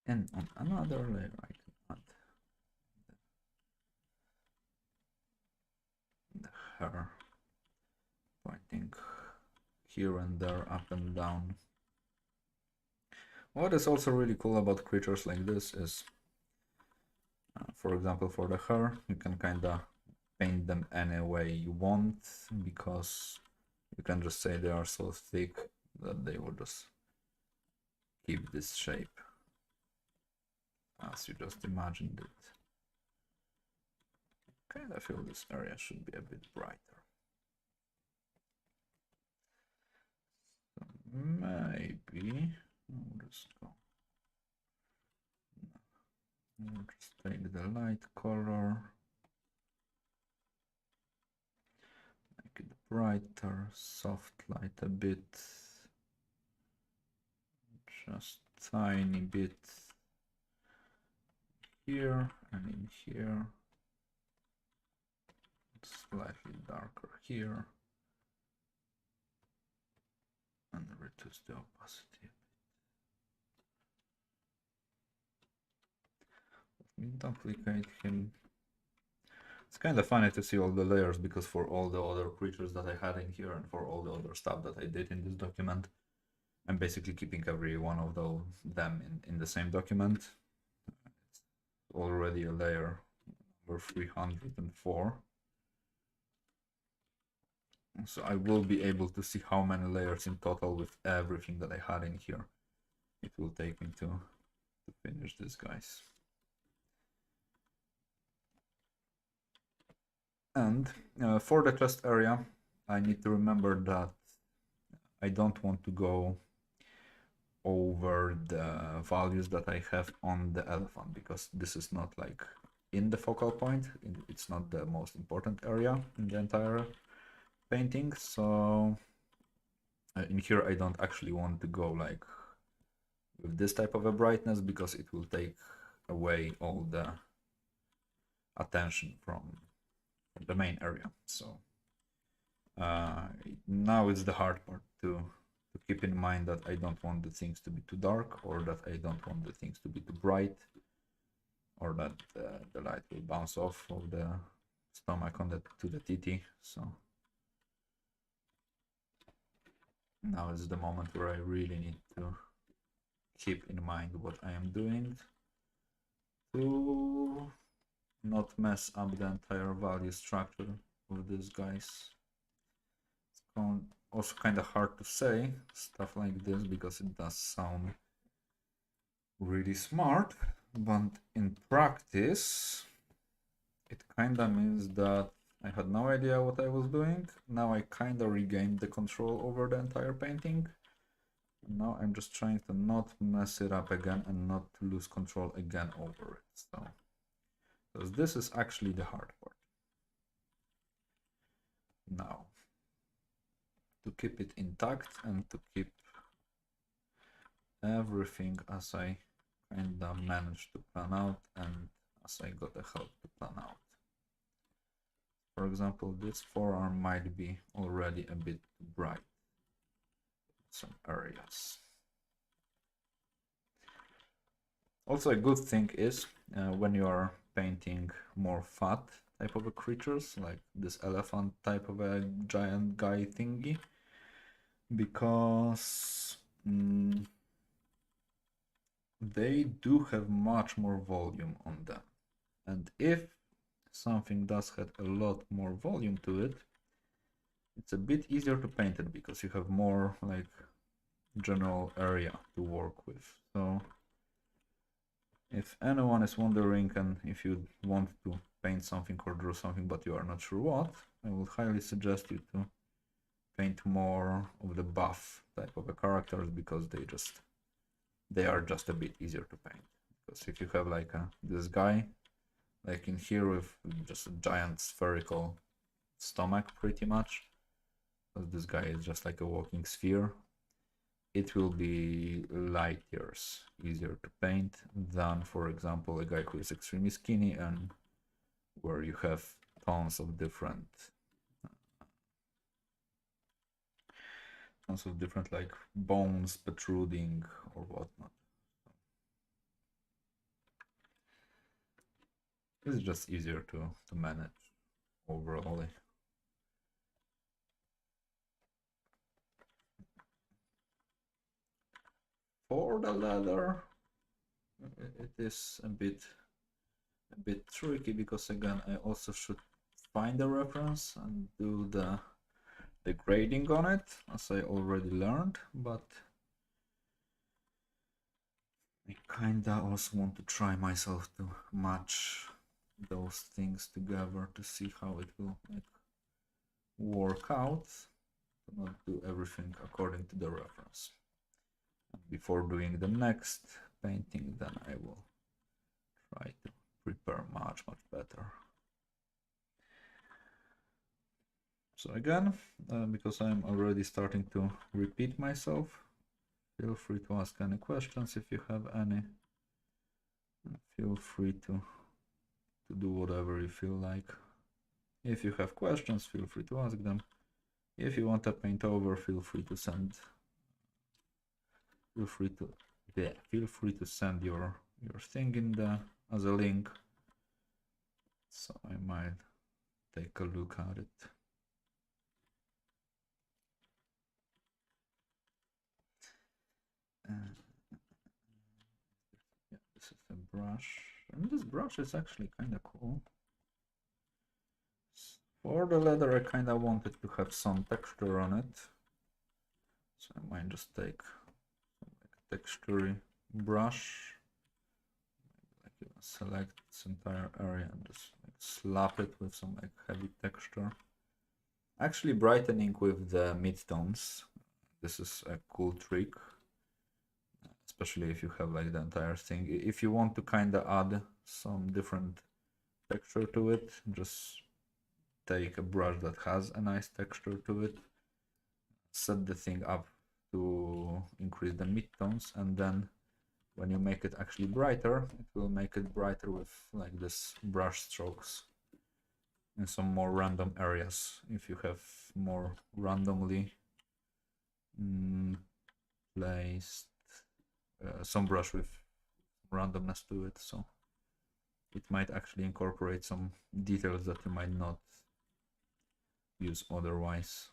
And on another layer I can add the hair pointing here and there, up and down. What is also really cool about creatures like this is, for example, for the hair, you can kinda paint them any way you want, because you can just say they are so thick that they will just keep this shape as you just imagined it. Kinda feel this area should be a bit brighter. So maybe we'll just go. We'll just take the light color, make it brighter, soft light a bit, just tiny bit here and in here. slightly darker here and reduce the opacity. Let me duplicate him. It's kind of funny to see all the layers because for all the other creatures that I had in here and for all the other stuff that I did in this document, I'm basically keeping every one of them in the same document. It's already a layer number 304. So I will be able to see how many layers in total with everything that I had in here. It will take me to finish this, guys. And for the test area, I need to remember that I don't want to go over the values that I have on the elephant because this is not like in the focal point. It's not the most important area in the entire painting. So in here, I don't actually want to go like with this type of a brightness because it will take away all the attention from the main area. So now it's the hard part to keep in mind that I don't want the things to be too dark or that I don't want the things to be too bright or that the light will bounce off of the stomach on to the TT. So now is the moment where I really need to keep in mind what I am doing to not mess up the entire value structure of these guys. It's also kind of hard to say stuff like this because it does sound really smart, but in practice it kind of means that I had no idea what I was doing. Now I kind of regained the control over the entire painting. Now I'm just trying to not mess it up again and not to lose control again over it. So, because this is actually the hard part. Now, to keep it intact and to keep everything as I kind of managed to plan out and as I got the help to plan out. For example, this forearm might be already a bit bright in some areas. Also, a good thing is when you are painting more fat type of creatures, like this elephant type of a giant guy thingy, because they do have much more volume on them. And if something does have a lot more volume to it, it's a bit easier to paint it because you have more like general area to work with. So if anyone is wondering and if you want to paint something or draw something but you are not sure what, I would highly suggest you to paint more of the buff type of characters because they are just a bit easier to paint. Because if you have like this guy, like in here with just a giant spherical stomach pretty much, because this guy is just like a walking sphere, it will be light years easier to paint than, for example, a guy who is extremely skinny and where you have tons of different like bones protruding or whatnot. It's just easier to manage overall. For the leather, it is a bit tricky because again I also should find a reference and do the grading on it as I already learned, but I kinda also want to try myself to match those things together to see how it will like work out, to not do everything according to the reference. Before doing the next painting, then I will try to prepare much better. So again, because I'm already starting to repeat myself, feel free to ask any questions if you have any. Feel free to do whatever you feel like. If you have questions, feel free to ask them. If you want to paint over, feel free to send. Feel free to, yeah, feel free to send your thing in the as a link. So I might take a look at it. Yeah, this is a brush, and this brush is actually kind of cool. For the leather, I kind of wanted to have some texture on it, so I might just take a texture brush, like select this entire area and just like slap it with some like heavy texture. Actually, brightening with the midtones. This is a cool trick, especially if you have like the entire thing. If you want to kind of add some different texture to it, just take a brush that has a nice texture to it, set the thing up to increase the midtones, and then when you make it actually brighter, it will make it brighter with like this brush strokes in some more random areas. If you have more randomly placed some brush with randomness to it, so it might actually incorporate some details that you might not use otherwise.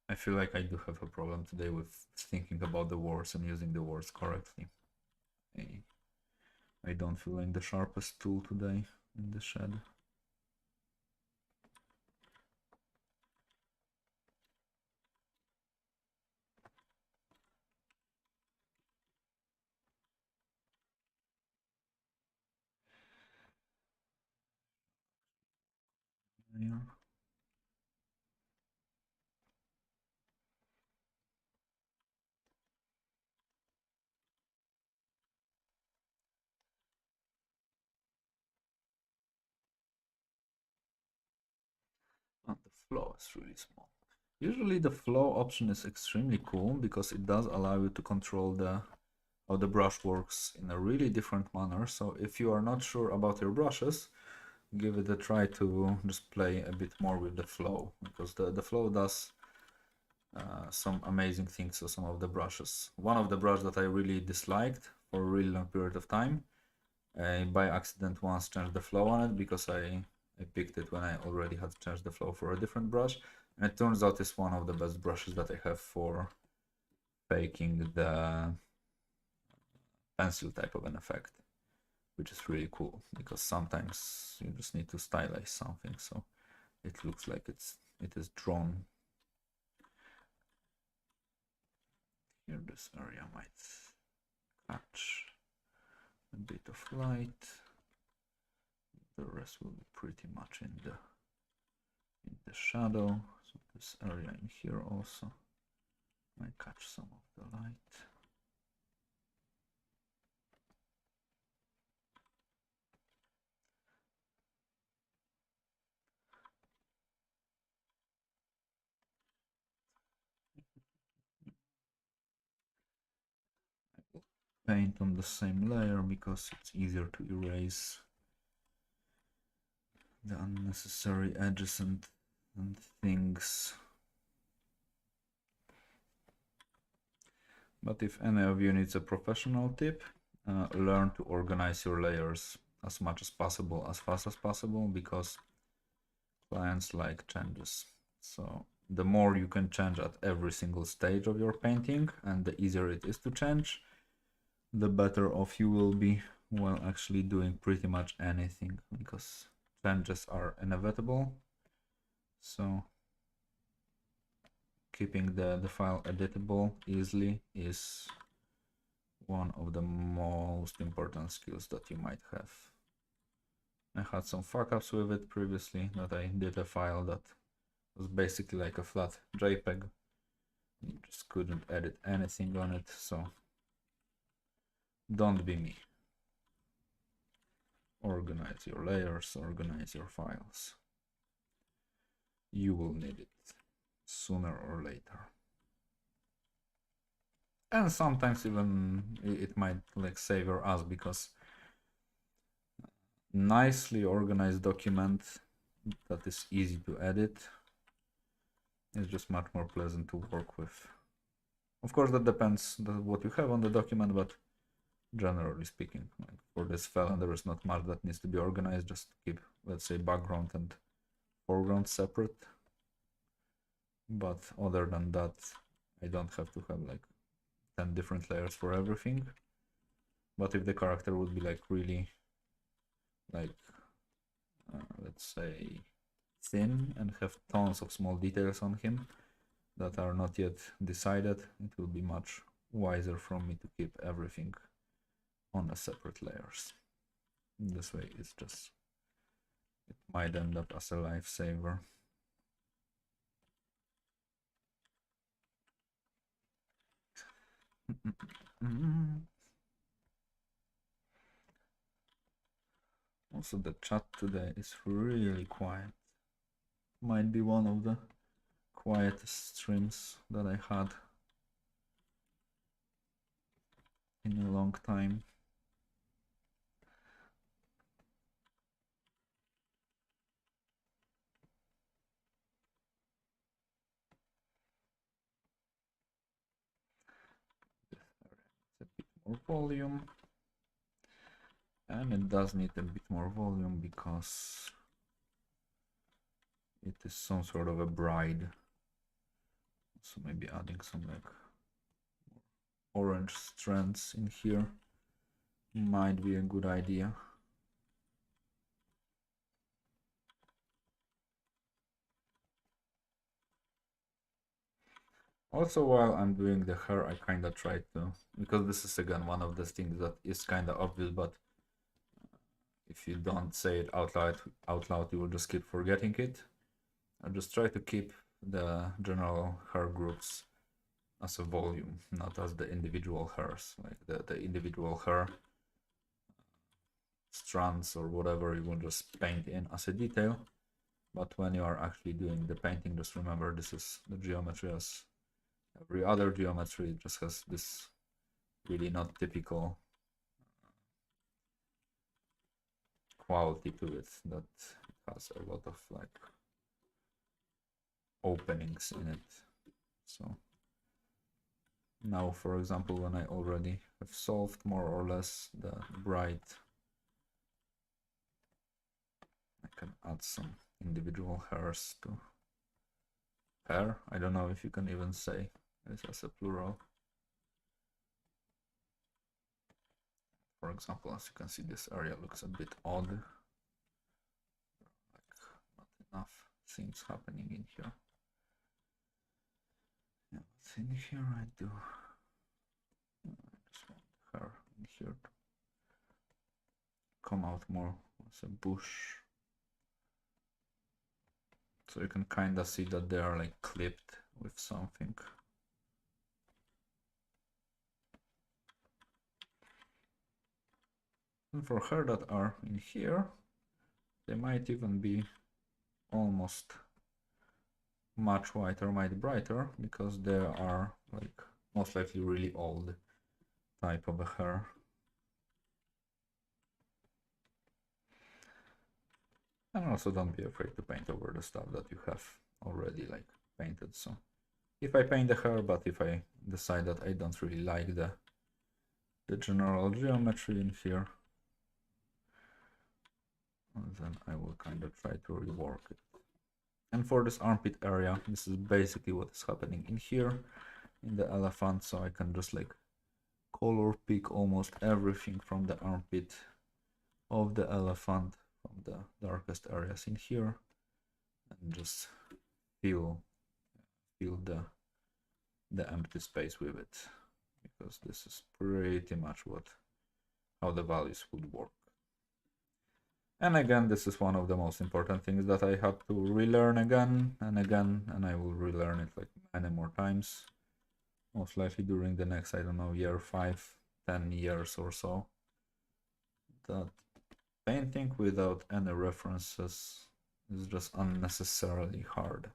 I feel like I do have a problem today with thinking about the words and using the words correctly. I don't feel like the sharpest tool today in the shed. Here. And the flow is really small. Usually the flow option is extremely cool because it does allow you to control how the brush works in a really different manner. So if you are not sure about your brushes, give it a try to just play a bit more with the flow, because the flow does some amazing things to some of the brushes. One of the brushes that I really disliked for a really long period of time, I by accident once changed the flow on it because I picked it when I already had changed the flow for a different brush, and it turns out it's one of the best brushes that I have for faking the pencil type of an effect, which is really cool because sometimes you just need to stylize something so it looks like it is drawn. Here this area might catch a bit of light. The rest will be pretty much in the shadow. So this area in here also might catch some of the light. I will paint on the same layer because it's easier to erase the unnecessary edges and things. But if any of you needs a professional tip, learn to organize your layers as much as possible, as fast as possible, because clients like changes. So the more you can change at every single stage of your painting and the easier it is to change, the better off you will be while actually doing pretty much anything, because changes are inevitable. So keeping the file editable easily is one of the most important skills that you might have. I had some fuck ups with it previously, that I did a file that was basically like a flat JPEG. You just couldn't edit anything on it, so don't be me. Organize your layers, organize your files. You will need it sooner or later. And sometimes even it might like save your ass, because nicely organized document that is easy to edit. It's just much more pleasant to work with. Of course, that depends what you have on the document, but generally speaking, like for this file, there is not much that needs to be organized. Just keep, let's say, background and foreground separate. But other than that, I don't have to have like 10 different layers for everything. But if the character would be like really like let's say thin and have tons of small details on him that are not yet decided, it will be much wiser for me to keep everything on a separate layers. This way it's just, it might end up as a lifesaver. Also, the chat today is really quiet. Might be one of the quietest streams that I had in a long time. A bit more volume, and it does need a bit more volume because it is some sort of a bride. So maybe adding some like orange strands in here might be a good idea. Also, while I'm doing the hair, I kind of try to, because this is again one of the things that is kind of obvious, but if you don't say it out loud, you will just keep forgetting it. I just try to keep the general hair groups as a volume, not as the individual hairs, like the individual hair strands or whatever you will just paint in as a detail. But when you are actually doing the painting, just remember this is the geometry as every other geometry. It just has this really not typical quality to it, that it has a lot of like openings in it. So now, for example, when I already have solved more or less the bright, I can add some individual hairs to hair. I don't know if you can even say this as a plural. For example, as you can see, this area looks a bit odd. Like not enough things happening in here. Yeah, what's in here I do? I just want her in here to come out more as a bush. So you can kind of see that they are like clipped with something. And for her that are in here, they might even be almost much whiter, much brighter, because they are like most likely really old type of a hair. And also don't be afraid to paint over the stuff that you have already like painted. So if I paint the hair, but if I decide that I don't really like the general geometry in here, then I will kind of try to rework it. And for this armpit area, this is basically what is happening in here in the elephant. So I can just like color pick almost everything from the armpit of the elephant, from the darkest areas in here, and just fill the empty space with it, because this is pretty much how the values would work. And again, this is one of the most important things that I had to relearn again and again, and I will relearn it like many more times, most likely during the next, I don't know, year 5, 10 years or so, that painting without any references is just unnecessarily hard.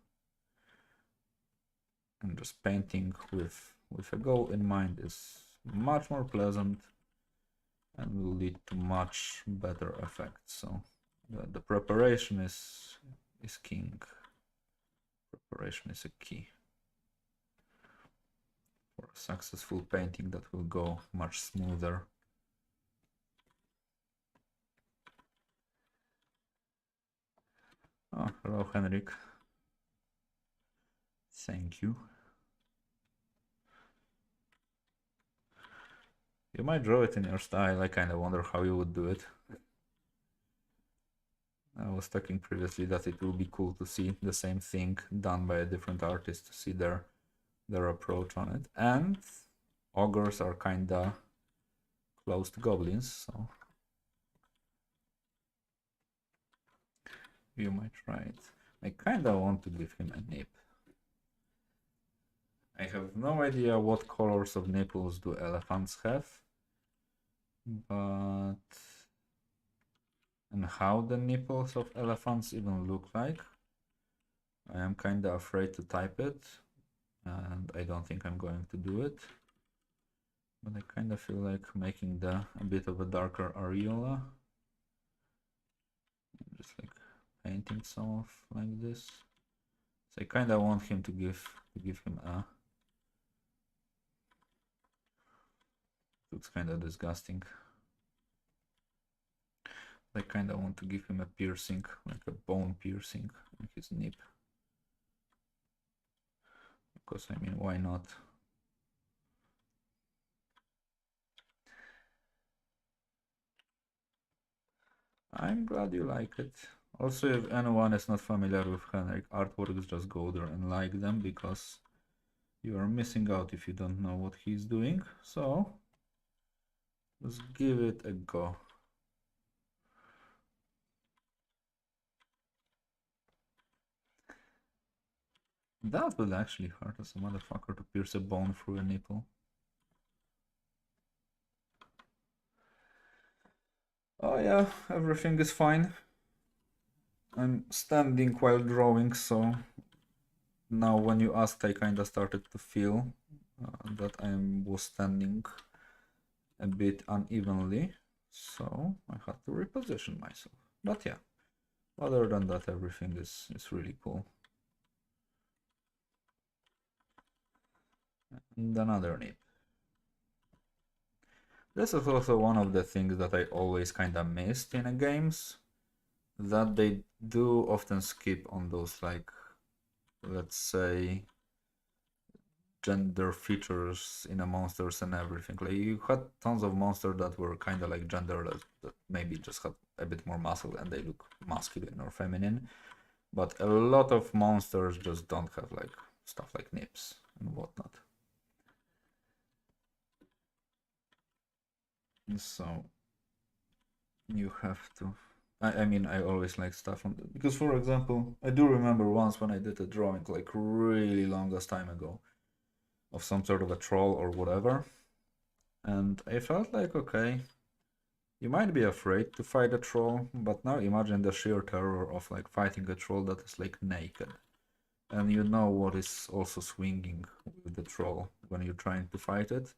And just painting with a goal in mind is much more pleasant. and will lead to much better effects. So the preparation is king. Preparation is a key for a successful painting that will go much smoother. Oh, hello, Henrik. Thank you. You might draw it in your style. I kind of wonder how you would do it. I was talking previously that it will be cool to see the same thing done by a different artist, to see their approach on it. And ogres are kinda close to goblins, so you might try it. I kinda want to give him a nip. I have no idea what colors of nipples do elephants have, but and how the nipples of elephants even look like. I am kinda afraid to type it, and I don't think I'm going to do it. But I kinda feel like making a bit of a darker areola. Just like painting some off like this. So I kinda want him to give him a. Looks kinda disgusting. I kinda want to give him a piercing, like a bone piercing on his nip. Because I mean, why not? I'm glad you like it. Also, if anyone is not familiar with Henrik artworks, just go there and like them, because you are missing out if you don't know what he's doing. So let's give it a go. That would actually hurt as a motherfucker, to pierce a bone through a nipple. Oh yeah, everything is fine. I'm standing while drawing, so now when you asked, I kinda started to feel that I was standing a bit unevenly, so I had to reposition myself. But yeah, other than that, everything is really cool. And another nip. This is also one of the things that I always kinda missed in games, that they do often skip on those, like, let's say, gender features in the monsters and everything. Like, you had tons of monsters that were kind of like genderless, that maybe just had a bit more muscle and they look masculine or feminine, but a lot of monsters just don't have like stuff like nips and whatnot. So you have to. I mean, I always like stuff on because, for example, I do remember once when I did a drawing like really longest time ago of some sort of a troll or whatever, and I felt like, okay, you might be afraid to fight a troll, but now imagine the sheer terror of like fighting a troll that is like naked, and you know what is also swinging with the troll when you're trying to fight it,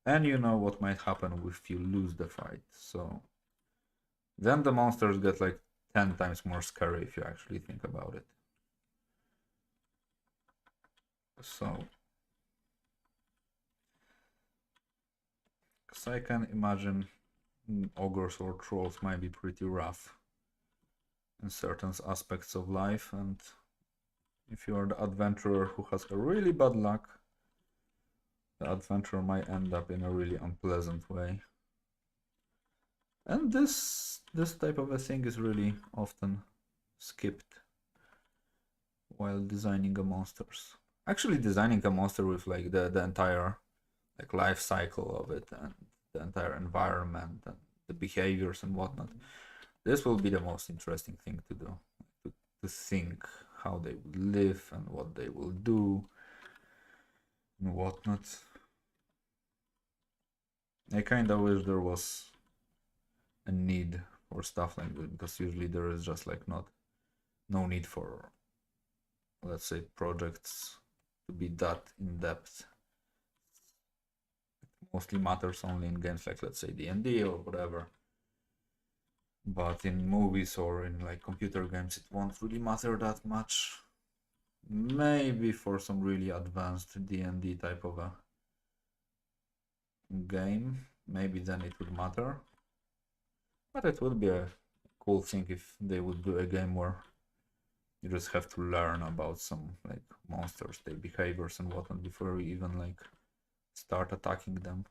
and you know what might happen if you lose the fight. So then the monsters get like 10 times more scary if you actually think about it. So, because I can imagine ogres or trolls might be pretty rough in certain aspects of life, and if you are the adventurer who has a really bad luck, the adventure might end up in a really unpleasant way. And this type of a thing is really often skipped while designing a monsters. Actually, designing a monster with like the entire like life cycle of it and the entire environment and the behaviors and whatnot. This will be the most interesting thing to do, to think how they will live and what they will do and whatnot. I kind of wish there was a need for stuff like this, because usually there is just like no need for, let's say, projects to be that in depth. mostly matters only in games like, let's say, D&D or whatever. But in movies or in like computer games, it won't really matter that much. Maybe for some really advanced D&D type of a game, maybe then it would matter. But it would be a cool thing if they would do a game where you just have to learn about some like monsters, their behaviors and whatnot before you even like start attacking them.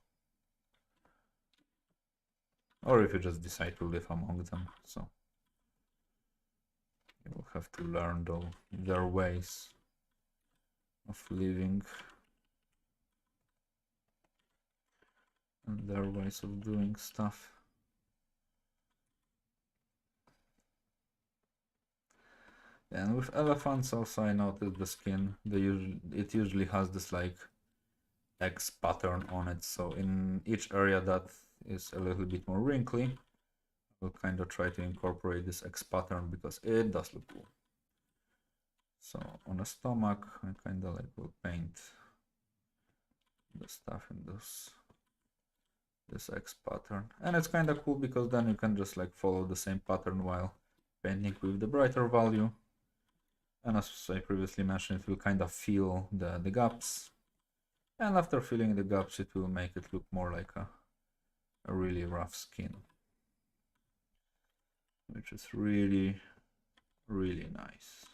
Or if you just decide to live among them, so you will have to learn their ways of living and their ways of doing stuff. And with elephants also I noticed the skin, it usually has this like X pattern on it, so in each area that is a little bit more wrinkly, we'll kind of try to incorporate this X pattern because it does look cool. So on the stomach, I kind of like will paint the stuff in this X pattern, and it's kind of cool because then you can just like follow the same pattern while painting with the brighter value. And as I previously mentioned, it will kind of fill the gaps, and after filling the gaps, it will make it look more like a really rough skin, which is really, really nice.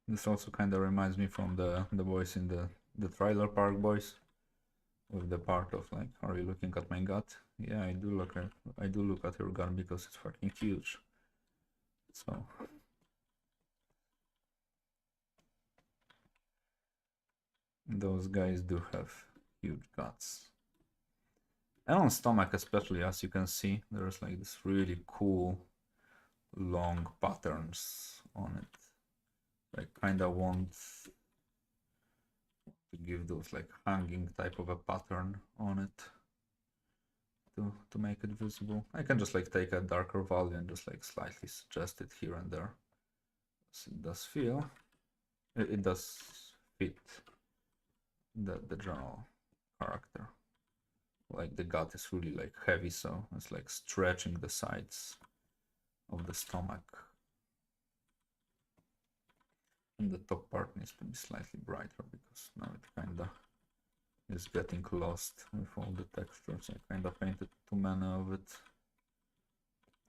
This also kind of reminds me from the boys in the Trailer Park Boys, with the part of like, are you looking at my gut? Yeah, I do look at your gut because it's fucking huge. So those guys do have huge guts. And on stomach especially, as you can see, there's like this really cool long patterns on it. I kind of want to give those like hanging type of a pattern on it to make it visible. I can just like take a darker value and just like slightly suggest it here and there. So it does feel, it does fit the general character. Like the gut is really like heavy, so it's like stretching the sides of the stomach. And the top part needs to be slightly brighter because now it kinda is getting lost with all the textures. I kinda painted too many of it.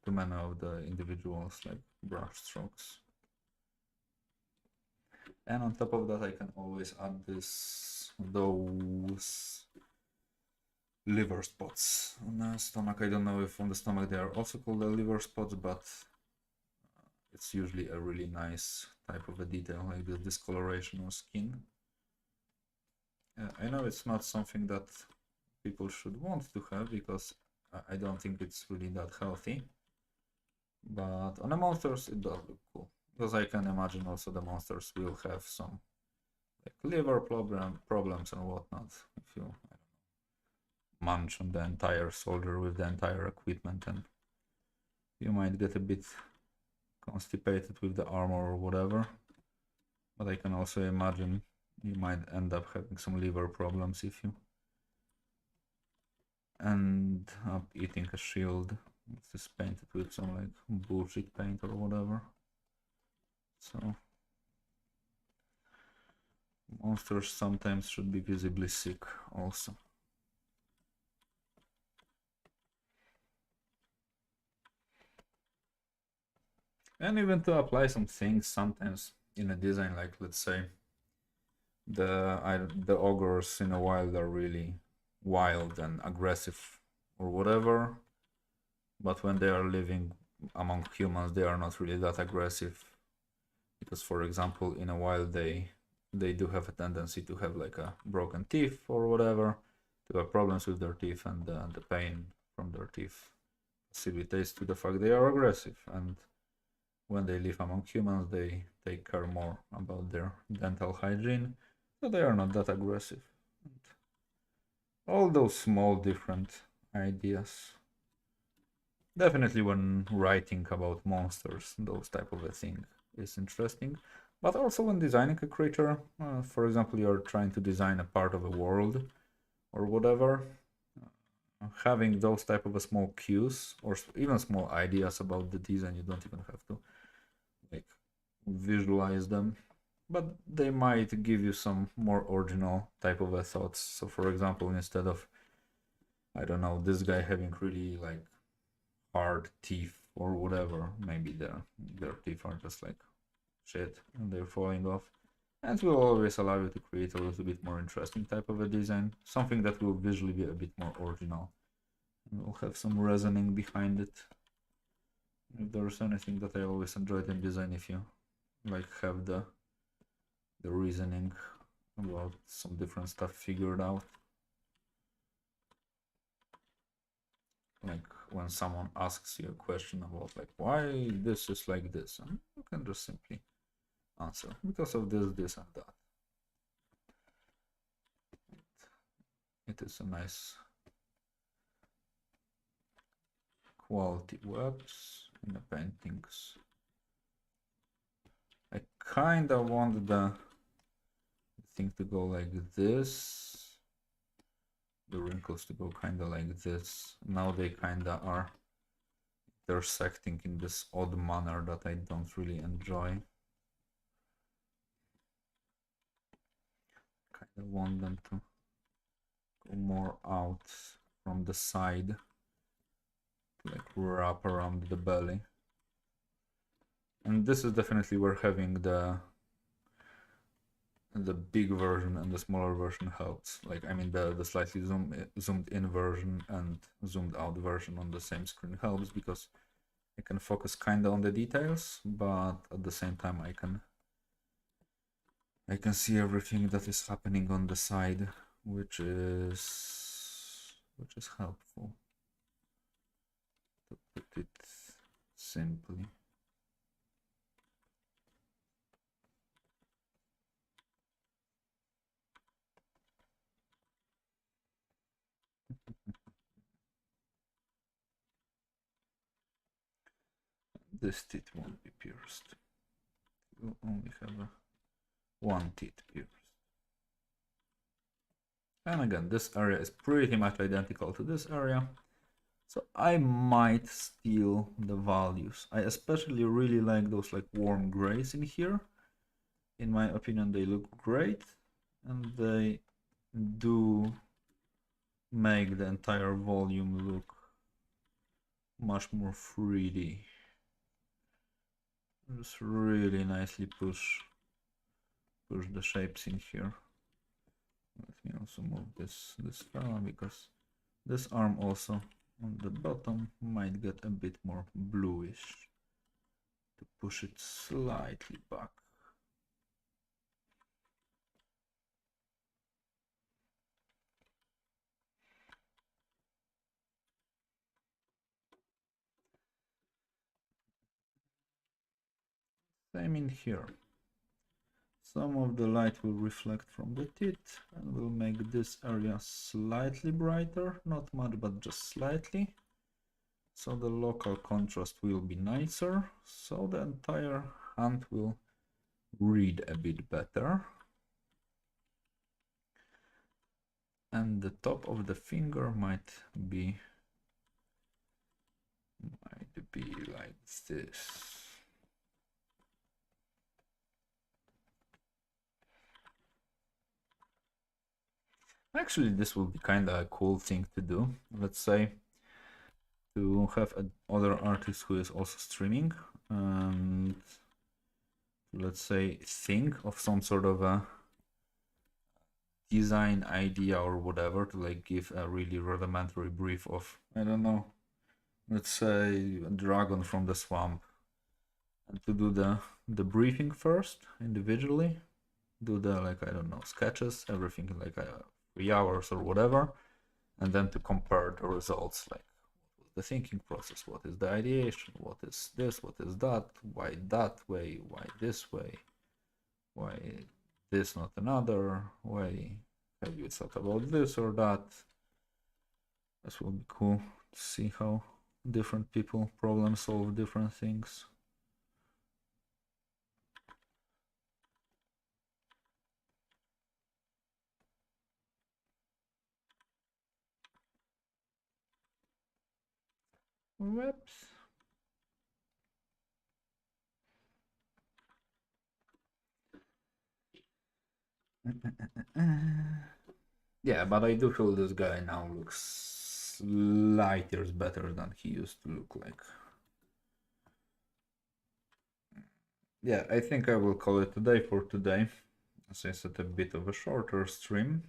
Too many of the individuals like brush strokes. And on top of that I can always add those liver spots on the stomach. I don't know if on the stomach they are also called the liver spots, but it's usually a really nice type of a detail, like the discoloration of skin. I know it's not something that people should want to have because I don't think it's really that healthy, but on the monsters it does look cool, because I can imagine also the monsters will have some like liver problems and whatnot if you munch on the entire soldier with the entire equipment, and you might get a bit constipated with the armor or whatever. But I can also imagine you might end up having some liver problems if you end up eating a shield. It's just painted with some like bullshit paint or whatever. So monsters sometimes should be visibly sick also. And even to apply some things sometimes in a design, like let's say the ogres in a wild are really wild and aggressive or whatever, but when they are living among humans they are not really that aggressive, because for example in a wild they do have a tendency to have like a broken teeth or whatever, to have problems with their teeth, and the pain from their teeth facilitates to the fact they are aggressive. And when they live among humans they take care more about their dental hygiene, so they are not that aggressive. And all those small different ideas, definitely when writing about monsters, those type of a thing is interesting. But also when designing a creature, for example, you're trying to design a part of a world or whatever, having those type of a small cues or even small ideas about the design, you don't even have to like visualize them, but they might give you some more original type of a thoughts. So for example, instead of, I don't know, this guy having really like hard teeth or whatever, maybe their teeth are just like shit and they're falling off. And it will always allow you to create a little bit more interesting type of a design, something that will visually be a bit more original and will have some reasoning behind it. If there's anything that I always enjoyed in design, if you like have the reasoning about some different stuff figured out, like when someone asks you a question about like why this is like this, and you can just simply answer because of this and that. It is a nice quality works in the paintings. I kinda want the thing to go like this, the wrinkles to go kinda like this. Now they kinda are intersecting in this odd manner that I don't really enjoy. Kinda want them to go more out from the side, to like wrap around the belly. And this is definitely where having the big version and the smaller version helps. Like, I mean, the slightly zoomed in version and zoomed out version on the same screen helps because I can focus kind of on the details, but at the same time I can see everything that is happening on the side, which is helpful, to put it simply. This teeth won't be pierced. We'll only have one teeth pierced. And again, this area is pretty much identical to this area. So I might steal the values. I especially really like those like warm grays in here. In my opinion, they look great and they do make the entire volume look much more 3D. Just really nicely push the shapes in here. Let me also move this fella because this arm also on the bottom might get a bit more bluish to push it slightly back. Same in here. Some of the light will reflect from the teeth and will make this area slightly brighter, not much but just slightly. So the local contrast will be nicer, so the entire hand will read a bit better. And the top of the finger might be like this. Actually, this will be kind of a cool thing to do. Let's say to have another artist who is also streaming and let's say think of some sort of a design idea or whatever to like give a really rudimentary brief of, I don't know, let's say a dragon from the swamp, and to do the briefing first individually, do the like, I don't know, sketches, everything like 3 hours or whatever, and then to compare the results, like the thinking process, what is the ideation, what is this, what is that, why that way, why this way, why this not another way, have you thought about this or that. This will be cool to see how different people problem solve different things. Whoops. Yeah, but I do feel this guy now looks light years better than he used to look like. Yeah, I think I will call it today for today, as I said, a bit of a shorter stream.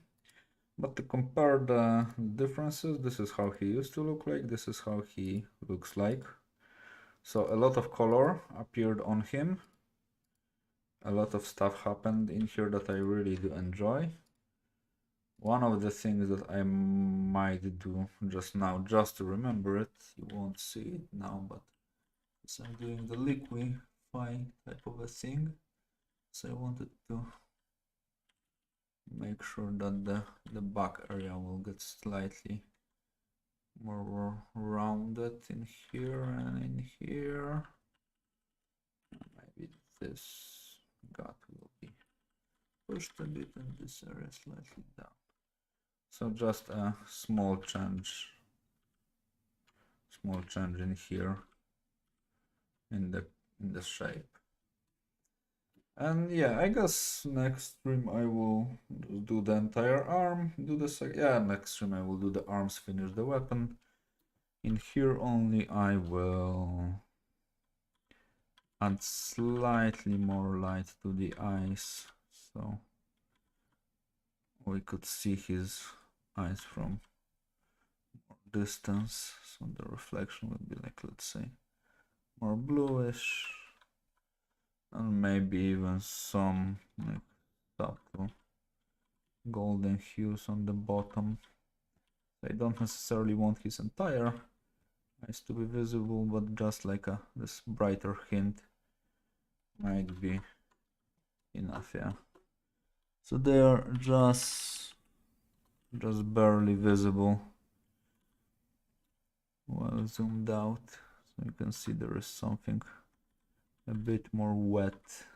But to compare the differences, this is how he used to look like, this is how he looks like. So a lot of color appeared on him. A lot of stuff happened in here that I really do enjoy. One of the things that I might do just now, just to remember it, you won't see it now, but as I'm doing the liquify type of a thing, so I wanted to make sure that the back area will get slightly more rounded in here and in here. Maybe this gut will be pushed a bit and this area slightly down. So just a small change in here in the shape. And yeah, I guess next stream I will do the entire arm, next stream I will do the arms, finish the weapon. In here only I will add slightly more light to the eyes, so we could see his eyes from distance, so the reflection would be like, let's say, more bluish, and maybe even some like subtle golden hues on the bottom. I don't necessarily want his entire eyes to be visible, but just like this brighter hint might be enough, yeah. So they are just barely visible well zoomed out, so you can see there is something a bit more wet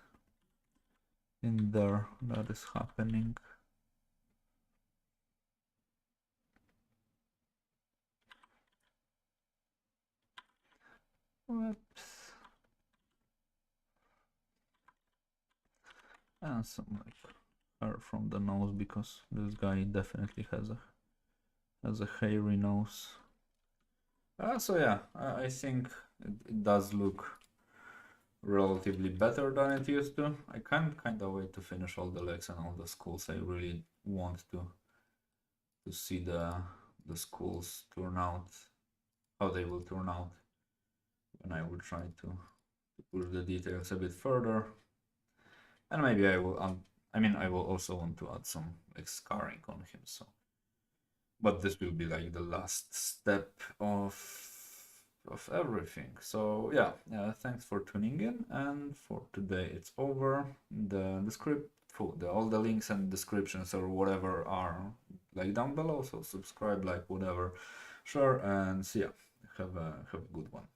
in there that is happening. Whoops. And some like hair from the nose, because this guy definitely has a hairy nose. So yeah, I think it does look relatively better than it used to. I can't kind of wait to finish all the legs and all the skulls. I really want to see the skulls turn out, how they will turn out, and I will try to push the details a bit further. And maybe I will I will also want to add some like scarring on him, so but this will be like the last step of everything. So yeah, thanks for tuning in, and for today it's over. All the links and descriptions or whatever are like down below, so subscribe, like, whatever, share, and see ya. Have a good one.